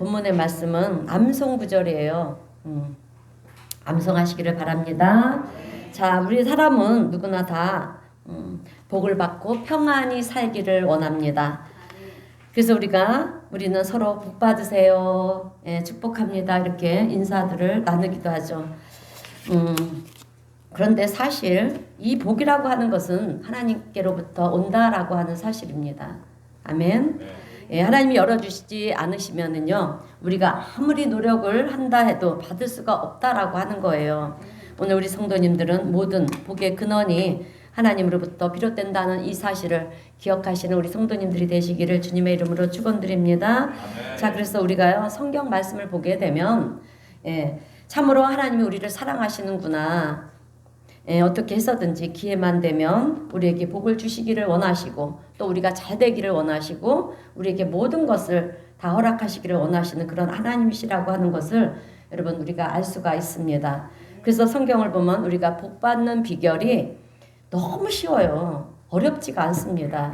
본문의 말씀은 암송 구절이에요. 암송하시기를 바랍니다. 자, 우리 사람은 누구나 다 복을 받고 평안히 살기를 원합니다. 그래서 우리는 서로 복 받으세요. 예, 축복합니다. 이렇게 인사들을 나누기도 하죠. 그런데 사실 이 복이라고 하는 것은 하나님께로부터 온다라고 하는 사실입니다. 아멘. 예, 하나님이 열어주시지 않으시면은요, 우리가 아무리 노력을 한다 해도 받을 수가 없다라고 하는 거예요. 오늘 우리 성도님들은 모든 복의 근원이 하나님으로부터 비롯된다는 이 사실을 기억하시는 우리 성도님들이 되시기를 주님의 이름으로 축원드립니다. 아멘. 자, 그래서 우리가요, 성경 말씀을 보게 되면 참으로 하나님이 우리를 사랑하시는구나. 어떻게 해서든지 기회만 되면 우리에게 복을 주시기를 원하시고, 또 우리가 잘 되기를 원하시고, 우리에게 모든 것을 다 허락하시기를 원하시는 그런 하나님이시라고 하는 것을 여러분 우리가 알 수가 있습니다. 그래서 성경을 보면 우리가 복 받는 비결이 너무 쉬워요. 어렵지가 않습니다.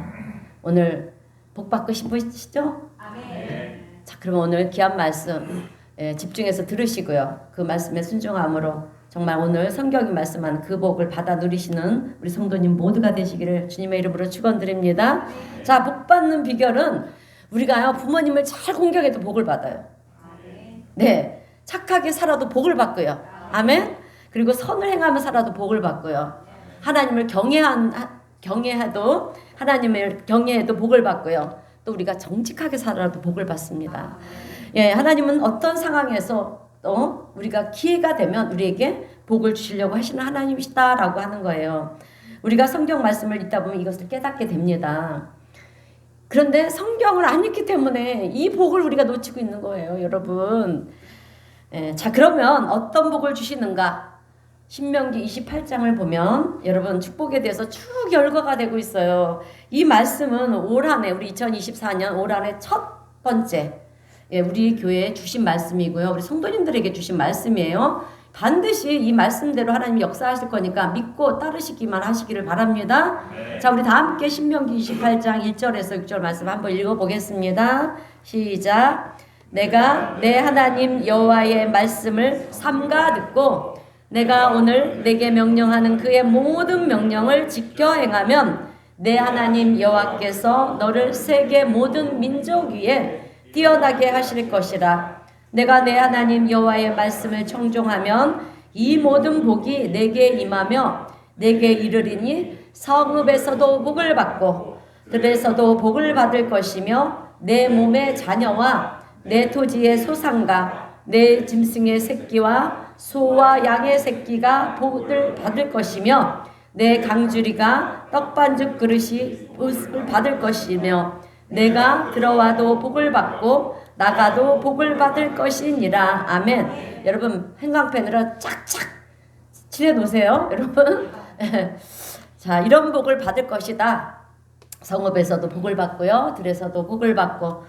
오늘 복 받고 싶으시죠? 아멘. 자, 그러면 오늘 귀한 말씀 집중해서 들으시고요. 그 말씀에 순종함으로 정말 오늘 성경이 말씀한 그 복을 받아 누리시는 우리 성도님 모두가 되시기를 주님의 이름으로 축원드립니다. 자, 복 받는 비결은 우리가요, 부모님을 잘 공경해도 복을 받아요. 네, 착하게 살아도 복을 받고요. 아멘. 그리고 선을 행하며 살아도 복을 받고요. 하나님을 경외해도 하나님을 경외해도 복을 받고요. 또 우리가 정직하게 살아도 복을 받습니다. 예, 하나님은 어떤 상황에서 또 우리가 기회가 되면 우리에게 복을 주시려고 하시는 하나님이시다라고 하는 거예요. 우리가 성경 말씀을 읽다 보면 이것을 깨닫게 됩니다. 그런데 성경을 안 읽기 때문에 이 복을 우리가 놓치고 있는 거예요, 여러분. 자, 그러면 어떤 복을 주시는가? 신명기 28장을 보면 여러분 축복에 대해서 쭉 열거가 되고 있어요. 이 말씀은 올 한 해, 우리 2024년 올 한 해 첫 번째 우리 교회에 주신 말씀이고요. 우리 성도님들에게 주신 말씀이에요. 반드시 이 말씀대로 하나님이 역사하실 거니까 믿고 따르시기만 하시기를 바랍니다. 네. 자, 우리 다 함께 신명기 28장 1절에서 6절 말씀 한번 읽어보겠습니다. 시작. 내가 내 하나님 여호와의 말씀을 삼가 듣고 내가 오늘 내게 명령하는 그의 모든 명령을 지켜 행하면 내 하나님 여호와께서 너를 세계 모든 민족 위에 뛰어나게 하실 것이라. 내가 내 하나님 여호와의 말씀을 청종하면 이 모든 복이 내게 임하며 내게 이르리니 성읍에서도 복을 받고 들에서도 복을 받을 것이며 내 몸의 자녀와 내 토지의 소산과 내 짐승의 새끼와 소와 양의 새끼가 복을 받을 것이며 내 강주리가 떡반죽 그릇이 복을 받을 것이며 내가 들어와도 복을 받고 나가도 복을 받을 것이니라. 아멘. 여러분 형광펜으로 착착 칠해 놓으세요, 여러분. 자, 이런 복을 받을 것이다. 성읍에서도 복을 받고요, 들에서도 복을 받고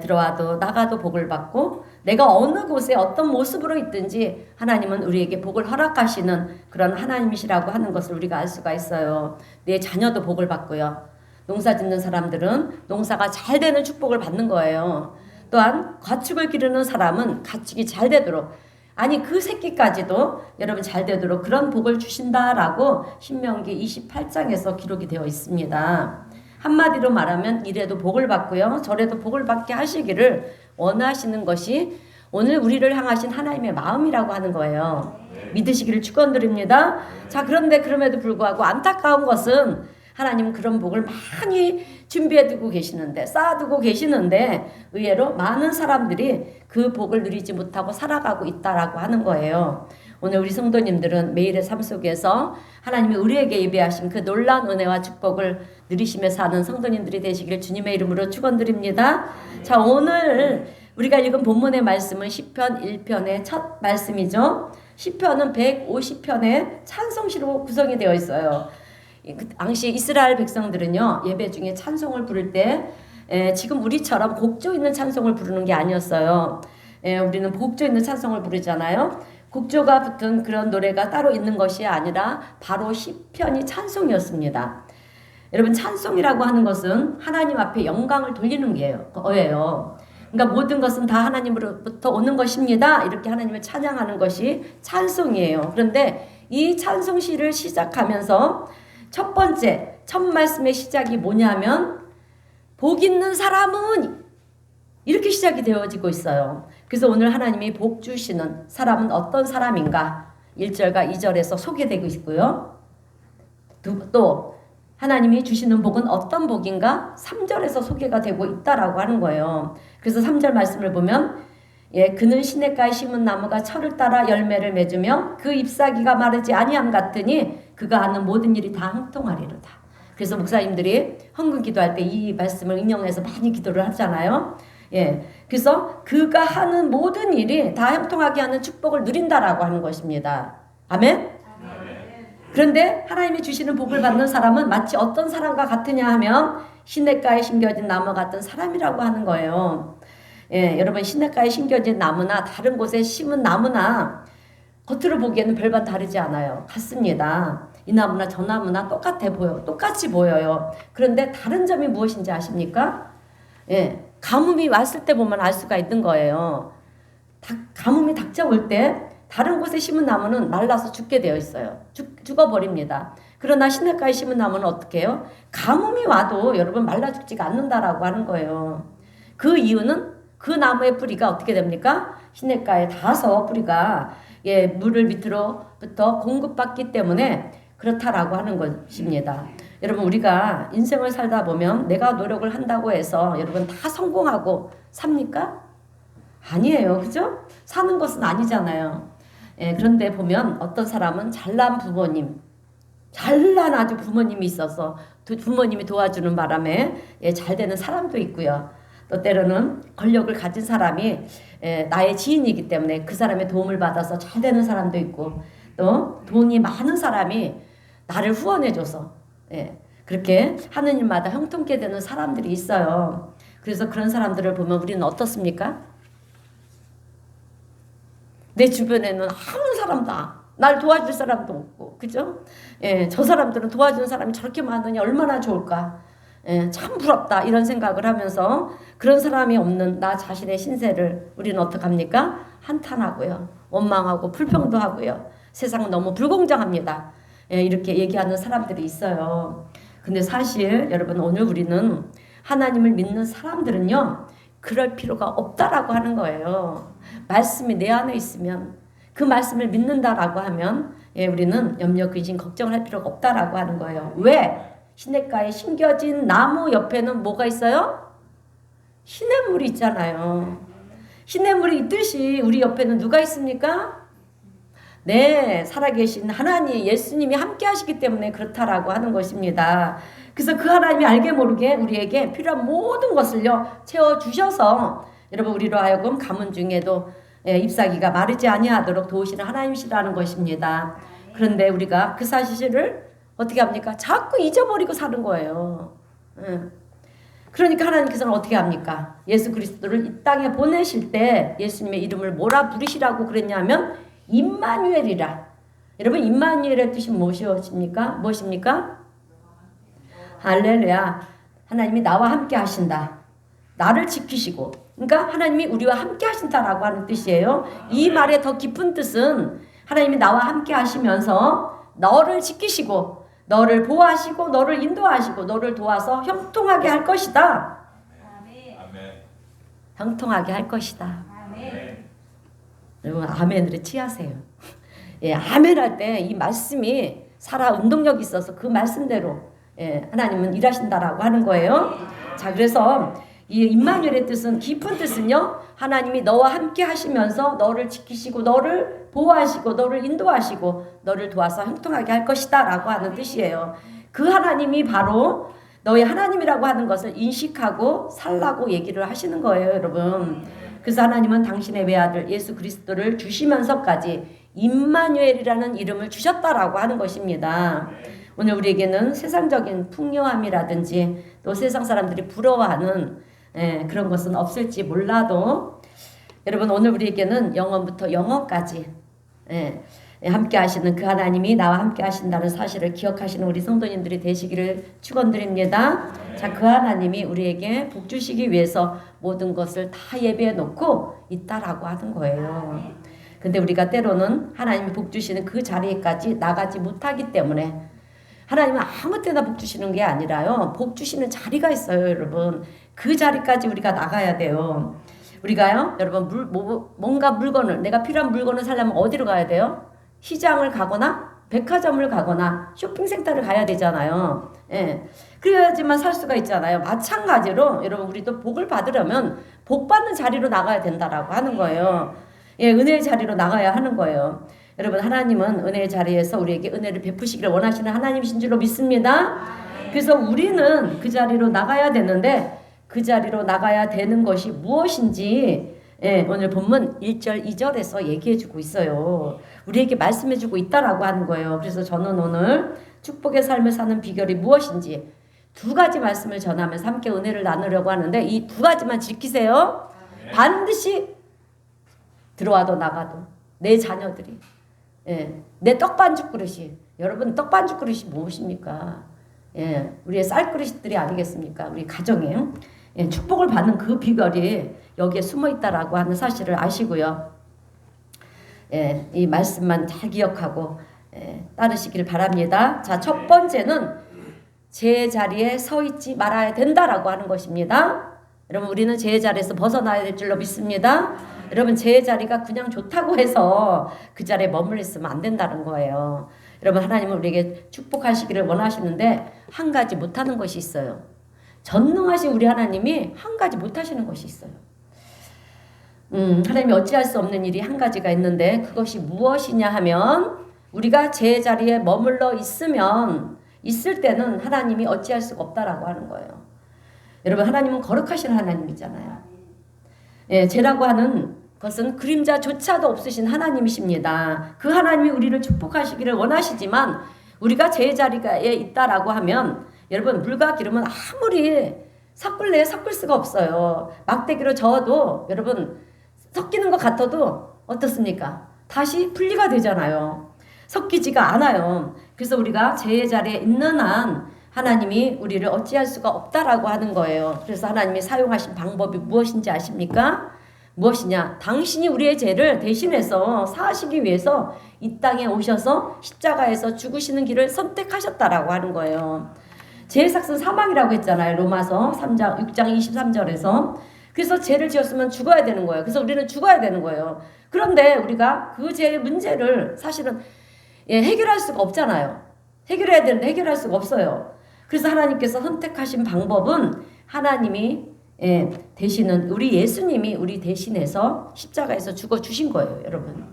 들어와도 나가도 복을 받고 내가 어느 곳에 어떤 모습으로 있든지 하나님은 우리에게 복을 허락하시는 그런 하나님이시라고 하는 것을 우리가 알 수가 있어요. 내 자녀도 복을 받고요. 농사 짓는 사람들은 농사가 잘 되는 축복을 받는 거예요. 또한 가축을 기르는 사람은 가축이 잘 되도록, 아니 그 새끼까지도 여러분 잘 되도록 그런 복을 주신다라고 신명기 28장에서 기록이 되어 있습니다. 한마디로 말하면 이래도 복을 받고요, 저래도 복을 받게 하시기를 원하시는 것이 오늘 우리를 향하신 하나님의 마음이라고 하는 거예요. 믿으시기를 축원드립니다. 자, 그런데 그럼에도 불구하고 안타까운 것은 하나님은 그런 복을 많이 준비해두고 계시는데, 쌓아두고 계시는데 의외로 많은 사람들이 그 복을 누리지 못하고 살아가고 있다라고 하는 거예요. 오늘 우리 성도님들은 매일의 삶 속에서 하나님이 우리에게 예배하신 그 놀라운 은혜와 축복을 누리시며 사는 성도님들이 되시기를 주님의 이름으로 축원드립니다. 자, 오늘 우리가 읽은 본문의 말씀은 시편 1편의 첫 말씀이죠. 시편은 150편의 찬송시로 구성이 되어 있어요. 그 당시 이스라엘 백성들은요, 예배 중에 찬송을 부를 때 지금 우리처럼 곡조 있는 찬송을 부르는 게 아니었어요. 우리는 곡조 있는 찬송을 부르잖아요. 곡조가 붙은 그런 노래가 따로 있는 것이 아니라 바로 시편이 찬송이었습니다. 여러분, 찬송이라고 하는 것은 하나님 앞에 영광을 돌리는 거예요. 그러니까 모든 것은 다 하나님으로부터 오는 것입니다. 이렇게 하나님을 찬양하는 것이 찬송이에요. 그런데 이 찬송시를 시작하면서 첫 번째, 첫 말씀의 시작이 뭐냐면 복 있는 사람은 이렇게 시작이 되어지고 있어요. 그래서 오늘 하나님이 복 주시는 사람은 어떤 사람인가 1절과 2절에서 소개되고 있고요. 또 하나님이 주시는 복은 어떤 복인가 3절에서 소개가 되고 있다라고 하는 거예요. 그래서 3절 말씀을 보면 그는 시냇가에 심은 나무가 철을 따라 열매를 맺으며 그 잎사귀가 마르지 아니함 같으니 그가 하는 모든 일이 다 형통하리로다. 그래서 목사님들이 헌금 기도할 때 이 말씀을 인용해서 많이 기도를 하잖아요. 그래서 그가 하는 모든 일이 다 형통하게 하는 축복을 누린다라고 하는 것입니다. 아멘? 그런데 하나님이 주시는 복을 받는 사람은 마치 어떤 사람과 같으냐 하면 시냇가에 심겨진 나무 같은 사람이라고 하는 거예요. 여러분 시냇가에 심겨진 나무나 다른 곳에 심은 나무나 겉으로 보기에는 별반 다르지 않아요. 같습니다. 이 나무나 저 나무나 똑같이 보여요. 그런데 다른 점이 무엇인지 아십니까? 가뭄이 왔을 때 보면 알 수가 있는 거예요. 가뭄이 닥쳐올 때 다른 곳에 심은 나무는 말라서 죽게 되어 있어요. 죽어버립니다. 그러나 시냇가에 심은 나무는 어떻게 해요? 가뭄이 와도 여러분 말라 죽지가 않는다라고 하는 거예요. 그 이유는 그 나무의 뿌리가 어떻게 됩니까? 시냇가에 닿아서 뿌리가 물을 밑으로부터 공급받기 때문에 그렇다라고 하는 것입니다. 여러분 우리가 인생을 살다 보면 내가 노력을 한다고 해서 여러분 다 성공하고 삽니까? 아니에요. 그죠? 사는 것은 아니잖아요. 그런데 보면 어떤 사람은 잘난 아주 부모님이 있어서 부모님이 도와주는 바람에 잘 되는 사람도 있고요. 또 때로는 권력을 가진 사람이 나의 지인이기 때문에 그 사람의 도움을 받아서 잘 되는 사람도 있고 또 돈이 많은 사람이 나를 후원해줘서 그렇게 하는 일마다 형통케 되는 사람들이 있어요. 그래서 그런 사람들을 보면 우리는 어떻습니까? 내 주변에는 아무 사람도 날 도와줄 사람도 없고 그죠? 저 사람들은 도와주는 사람이 저렇게 많으니 얼마나 좋을까? 참 부럽다 이런 생각을 하면서 그런 사람이 없는 나 자신의 신세를 우리는 어떡합니까? 한탄하고요. 원망하고 불평도 하고요. 세상은 너무 불공정합니다. 이렇게 얘기하는 사람들이 있어요. 근데 사실 여러분 오늘 우리는 하나님을 믿는 사람들은요. 그럴 필요가 없다라고 하는 거예요. 말씀이 내 안에 있으면 그 말씀을 믿는다라고 하면 우리는 염려, 근심, 걱정을 할 필요가 없다라고 하는 거예요. 왜? 시냇가에 심겨진 나무 옆에는 뭐가 있어요? 시냇물이 있잖아요. 시냇물이 있듯이 우리 옆에는 누가 있습니까? 살아계신 하나님, 예수님이 함께 하시기 때문에 그렇다라고 하는 것입니다. 그래서 그 하나님이 알게 모르게 우리에게 필요한 모든 것을요 채워주셔서 여러분 우리로 하여금 가뭄 중에도 잎사귀가 마르지 아니하도록 도우시는 하나님이시라는 것입니다. 그런데 우리가 그 사실을 어떻게 합니까? 자꾸 잊어버리고 사는 거예요. 그러니까 하나님께서는 어떻게 합니까? 예수 그리스도를 이 땅에 보내실 때 예수님의 이름을 뭐라 부르시라고 그랬냐면 임마누엘이라. 여러분 임마누엘의 뜻이 무엇입니까? 할렐루야. 하나님이 나와 함께 하신다. 나를 지키시고. 그러니까 하나님이 우리와 함께 하신다라고 하는 뜻이에요. 이 말의 더 깊은 뜻은 하나님이 나와 함께 하시면서 너를 지키시고 너를 보호하시고 너를 인도하시고 너를 도와서 형통하게 할 것이다. 아멘. 형통하게 할 것이다. 아멘. 여러분 아멘으로 취하세요. 아멘 할 때 이 말씀이 살아 운동력이 있어서 그 말씀대로 하나님은 일하신다라고 하는 거예요. 자, 그래서 이 임마누엘의 뜻은 깊은 뜻은요. 하나님이 너와 함께 하시면서 너를 지키시고 너를 보호하시고 너를 인도하시고 너를 도와서 형통하게 할 것이다 라고 하는 뜻이에요. 그 하나님이 바로 너의 하나님이라고 하는 것을 인식하고 살라고 얘기를 하시는 거예요, 여러분. 그래서 하나님은 당신의 외아들 예수 그리스도를 주시면서까지 임마누엘이라는 이름을 주셨다라고 하는 것입니다. 오늘 우리에게는 세상적인 풍요함이라든지 또 세상 사람들이 부러워하는 그런 것은 없을지 몰라도 여러분 오늘 우리에게는 영원부터 영원까지 함께 하시는 그 하나님이 나와 함께 하신다는 사실을 기억하시는 우리 성도님들이 되시기를 축원드립니다. 자, 그 하나님이 우리에게 복 주시기 위해서 모든 것을 다 예배해 놓고 있다라고 하는 거예요. 근데 우리가 때로는 하나님이 복 주시는 그 자리에까지 나가지 못하기 때문에, 하나님은 아무 때나 복 주시는 게 아니라요, 복 주시는 자리가 있어요, 여러분. 그 자리까지 우리가 나가야 돼요. 우리가요, 여러분, 뭔가 물건을, 내가 필요한 물건을 사려면 어디로 가야 돼요? 시장을 가거나 백화점을 가거나 쇼핑센터를 가야 되잖아요. 예. 그래야지만 살 수가 있잖아요. 마찬가지로 여러분, 우리도 복을 받으려면 복 받는 자리로 나가야 된다라고 하는 거예요. 예, 은혜의 자리로 나가야 하는 거예요. 여러분, 하나님은 은혜의 자리에서 우리에게 은혜를 베푸시기를 원하시는 하나님이신 줄로 믿습니다. 그래서 우리는 그 자리로 나가야 되는데, 그 자리로 나가야 되는 것이 무엇인지, 예, 오늘 본문 1절, 2절에서 얘기해주고 있어요. 우리에게 말씀해주고 있다라고 하는 거예요. 그래서 저는 오늘 축복의 삶을 사는 비결이 무엇인지 두 가지 말씀을 전하면서 함께 은혜를 나누려고 하는데, 이 두 가지만 지키세요. 반드시 들어와도 나가도 내 자녀들이, 예, 내 떡반죽 그릇이, 여러분 떡반죽 그릇이 무엇입니까? 예, 우리의 쌀그릇들이 아니겠습니까? 우리 가정에, 예, 축복을 받는 그 비결이 여기에 숨어 있다라고 하는 사실을 아시고요. 예, 이 말씀만 잘 기억하고, 예, 따르시길 바랍니다. 자, 첫 번째는 제 자리에 서 있지 말아야 된다라고 하는 것입니다. 여러분, 우리는 제 자리에서 벗어나야 될 줄로 믿습니다. 여러분, 제 자리가 그냥 좋다고 해서 그 자리에 머물러 있으면 안 된다는 거예요. 여러분, 하나님은 우리에게 축복하시기를 원하시는데 한 가지 못하는 것이 있어요. 전능하신 우리 하나님이 한 가지 못하시는 것이 있어요. 하나님이 어찌할 수 없는 일이 한 가지가 있는데, 그것이 무엇이냐 하면, 우리가 제 자리에 머물러 있을 때는 하나님이 어찌할 수가 없다라고 하는 거예요. 여러분, 하나님은 거룩하신 하나님이잖아요. 예, 죄라고 하는 것은 그림자조차도 없으신 하나님이십니다. 그 하나님이 우리를 축복하시기를 원하시지만, 우리가 제 자리에 있다라고 하면, 여러분, 물과 기름은 아무리 섞을 수가 없어요. 막대기로 저어도 여러분 섞이는 것 같아도 어떻습니까? 다시 분리가 되잖아요. 섞이지가 않아요. 그래서 우리가 제 자리에 있는 한 하나님이 우리를 어찌할 수가 없다라고 하는 거예요. 그래서 하나님이 사용하신 방법이 무엇인지 아십니까? 무엇이냐? 당신이 우리의 죄를 대신해서 사하시기 위해서 이 땅에 오셔서 십자가에서 죽으시는 길을 선택하셨다라고 하는 거예요. 죄의 삭은 사망이라고 했잖아요. 로마서 3장 6장 23절에서. 그래서 죄를 지었으면 죽어야 되는 거예요. 그래서 우리는 죽어야 되는 거예요. 그런데 우리가 그 죄의 문제를 사실은, 예, 해결할 수가 없잖아요. 해결해야 되는데 해결할 수가 없어요. 그래서 하나님께서 선택하신 방법은 하나님이, 예, 대신은 우리 예수님이 우리 대신해서 십자가에서 죽어 주신 거예요, 여러분.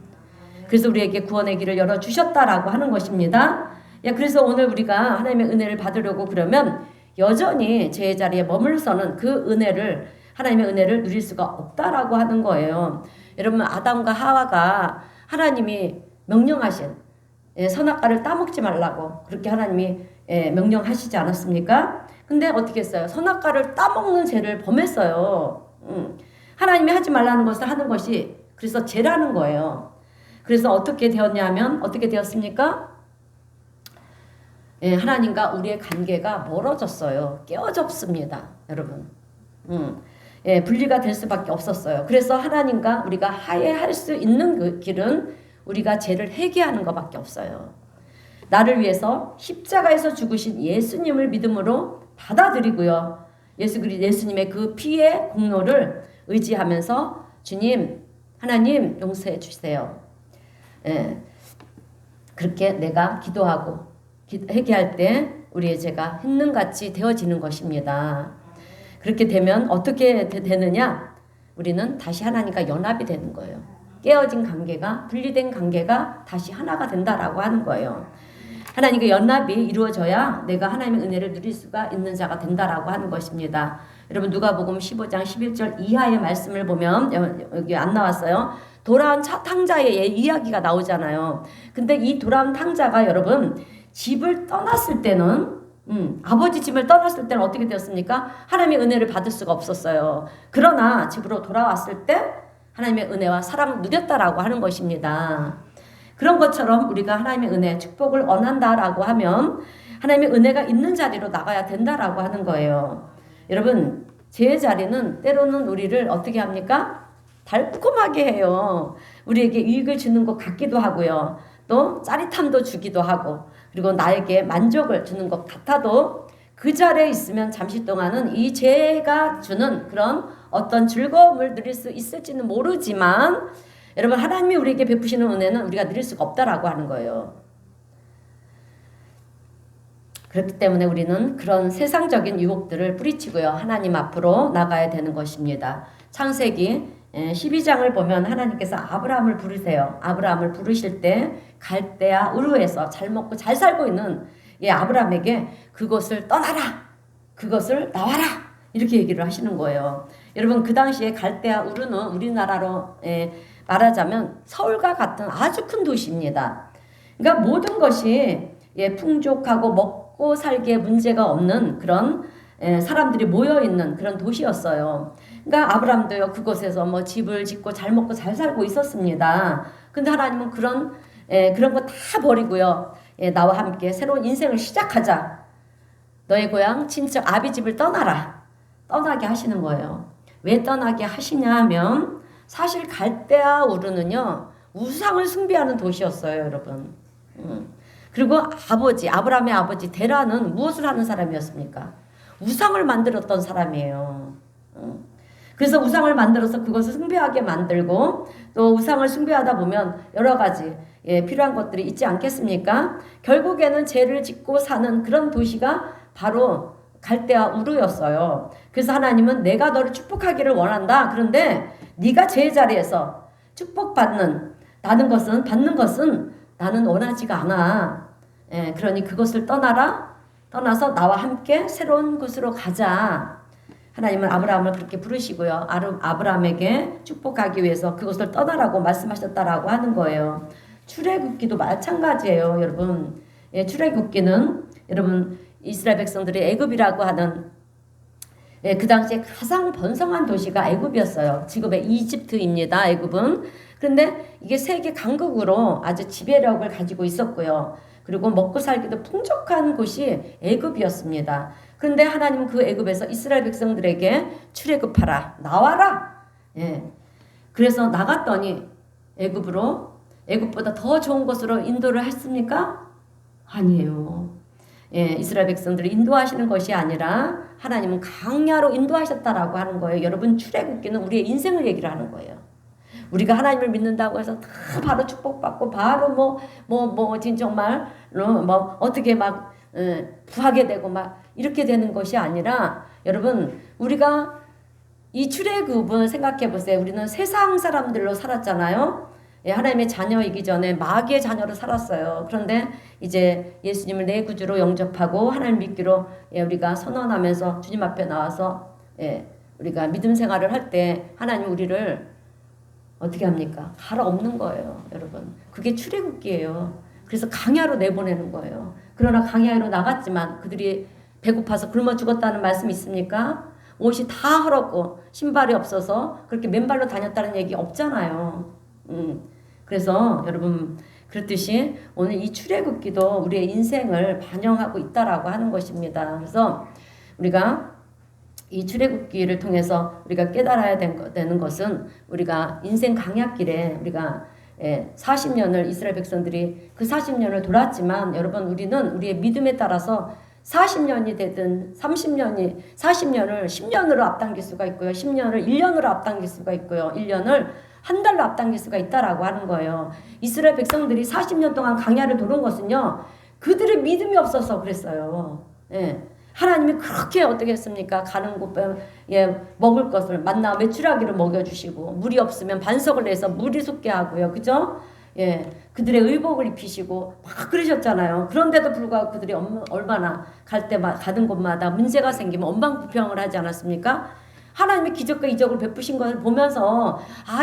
그래서 우리에게 구원의 길을 열어 주셨다라고 하는 것입니다. 예, 그래서 오늘 우리가 하나님의 은혜를 받으려고 그러면 여전히 제 자리에 머물러서는 그 은혜를, 하나님의 은혜를 누릴 수가 없다라고 하는 거예요. 여러분, 아담과 하와가 하나님이 명령하신, 예, 선악과를 따먹지 말라고 그렇게 하나님이, 예, 명령하시지 않았습니까? 근데 어떻게 했어요? 선악과를 따먹는 죄를 범했어요. 하나님이 하지 말라는 것을 하는 것이 그래서 죄라는 거예요. 그래서 어떻게 되었냐면, 어떻게 되었습니까? 예, 하나님과 우리의 관계가 멀어졌어요. 깨어졌습니다, 여러분. 예, 분리가 될 수밖에 없었어요. 그래서 하나님과 우리가 화해할 수 있는 그 길은 우리가 죄를 회개하는 것밖에 없어요. 나를 위해서 십자가에서 죽으신 예수님을 믿음으로 받아들이고요. 예수님의 그 피의 공로를 의지하면서 주님, 하나님 용서해 주세요. 예, 그렇게 내가 기도하고 회개할 때 우리의 죄가 흰눈같이 되어지는 것입니다. 그렇게 되면 어떻게 되느냐? 우리는 다시 하나님과 연합이 되는 거예요. 깨어진 관계가, 분리된 관계가 다시 하나가 된다라고 하는 거예요. 하나님과 연합이 이루어져야 내가 하나님의 은혜를 누릴 수가 있는 자가 된다라고 하는 것입니다. 여러분, 누가복음 15장 11절 이하의 말씀을 보면, 여기 안 나왔어요. 돌아온 탕자의 이야기가 나오잖아요. 근데 이 돌아온 탕자가 여러분 집을 떠났을 때는, 아버지 집을 떠났을 때는 어떻게 되었습니까? 하나님의 은혜를 받을 수가 없었어요. 그러나 집으로 돌아왔을 때 하나님의 은혜와 사랑을 누렸다라고 하는 것입니다. 그런 것처럼 우리가 하나님의 은혜, 축복을 원한다라고 하면 하나님의 은혜가 있는 자리로 나가야 된다라고 하는 거예요. 여러분, 제 자리는 때로는 우리를 어떻게 합니까? 달콤하게 해요. 우리에게 이익을 주는 것 같기도 하고요. 또 짜릿함도 주기도 하고, 그리고 나에게 만족을 주는 것 같아도 그 자리에 있으면 잠시 동안은 이 죄가 주는 그런 어떤 즐거움을 누릴 수 있을지는 모르지만, 여러분, 하나님이 우리에게 베푸시는 은혜는 우리가 누릴 수가 없다라고 하는 거예요. 그렇기 때문에 우리는 그런 세상적인 유혹들을 뿌리치고요, 하나님 앞으로 나가야 되는 것입니다. 창세기 12장을 보면 하나님께서 아브라함을 부르세요. 아브라함을 부르실 때 갈대아 우르에서 잘 먹고 잘 살고 있는 아브라함에게 그것을 떠나라, 그것을 나와라, 이렇게 얘기를 하시는 거예요. 여러분, 그 당시에 갈대아 우르는 우리나라로 말하자면 서울과 같은 아주 큰 도시입니다. 그러니까 모든 것이 풍족하고 먹고 살기에 문제가 없는 그런 사람들이 모여있는 그런 도시였어요. 그러니까 아브라함도요, 그곳에서 뭐 집을 짓고 잘 먹고 잘 살고 있었습니다. 근데 하나님은 그런 거 다 버리고요, 나와 함께 새로운 인생을 시작하자. 너의 고향 친척 아비 집을 떠나라. 떠나게 하시는 거예요. 왜 떠나게 하시냐 하면 사실 갈대아 우르는요, 우상을 숭배하는 도시였어요, 여러분. 그리고 아브라함의 아버지 데라는 무엇을 하는 사람이었습니까? 우상을 만들었던 사람이에요. 그래서 우상을 만들어서 그것을 숭배하게 만들고, 또 우상을 숭배하다 보면 여러 가지 필요한 것들이 있지 않겠습니까? 결국에는 죄를 짓고 사는 그런 도시가 바로 갈대아 우르였어요. 그래서 하나님은 내가 너를 축복하기를 원한다. 그런데 네가 제 자리에서 축복받는 받는 것은 나는 원하지가 않아. 그러니 그것을 떠나라. 떠나서 나와 함께 새로운 곳으로 가자. 하나님은 아브라함을 그렇게 부르시고요, 아브라함에게 축복하기 위해서 그것을 떠나라고 말씀하셨다라고 하는 거예요. 출애굽기도 마찬가지예요, 여러분. 출애굽기는 여러분 이스라엘 백성들이 애굽이라고 하는 그 당시에 가장 번성한 도시가 애굽이었어요. 지금의 이집트입니다, 애굽은. 그런데 이게 세계 강국으로 아주 지배력을 가지고 있었고요. 그리고 먹고 살기도 풍족한 곳이 애굽이었습니다. 그런데 하나님은 그 애굽에서 이스라엘 백성들에게 출애굽하라, 나와라. 그래서 나갔더니 애굽보다 더 좋은 곳으로 인도를 했습니까? 아니에요. 이스라엘 백성들을 인도하시는 것이 아니라 하나님은 강야로 인도하셨다라고 하는 거예요. 여러분, 출애굽기는 우리의 인생을 얘기를 하는 거예요. 우리가 하나님을 믿는다고 해서 다 바로 축복받고 바로 정말 어떻게 막 부하게 되고 막 이렇게 되는 것이 아니라, 여러분, 우리가 이 출애굽은 생각해 보세요. 우리는 세상 사람들로 살았잖아요. 하나님의 자녀이기 전에 마귀의 자녀로 살았어요. 그런데 이제 예수님을 내 구주로 영접하고 하나님 믿기로 우리가 선언하면서 주님 앞에 나와서 우리가 믿음 생활을 할 때 하나님 우리를 어떻게 합니까? 갈아엎는 거예요, 여러분. 그게 출애굽기예요. 그래서 강야로 내보내는 거예요. 그러나 강야로 나갔지만 그들이 배고파서 굶어 죽었다는 말씀 있습니까? 옷이 다 헐었고 신발이 없어서 그렇게 맨발로 다녔다는 얘기 없잖아요. 그래서 여러분, 그렇듯이 오늘 이 출애굽기도 우리의 인생을 반영하고 있다라고 하는 것입니다. 그래서 우리가 이 출애굽기를 통해서 우리가 깨달아야 되는 것은, 우리가 인생 강약길에 우리가 40년을 이스라엘 백성들이 그 40년을 돌았지만, 여러분, 우리는 우리의 믿음에 따라서 40년이 되든 40년을 10년으로 앞당길 수가 있고요, 10년을 1년으로 앞당길 수가 있고요, 1년을 한 달로 앞당길 수가 있다라고 하는 거예요. 이스라엘 백성들이 40년 동안 강야를 도는 것은요, 그들의 믿음이 없어서 그랬어요. 하나님이 그렇게 어떻게 했습니까? 가는 곳 먹을 것을 만나 메추라기를 먹여주시고, 물이 없으면 반석을 내서 물이 솟게 하고요, 그죠? 그들의 의복을 입히시고 막 그러셨잖아요. 그런데도 불구하고 그들이 얼마나 가는 곳마다 문제가 생기면 언방불평을 하지 않았습니까? 하나님의 기적과 이적을 베푸신 것을 보면서,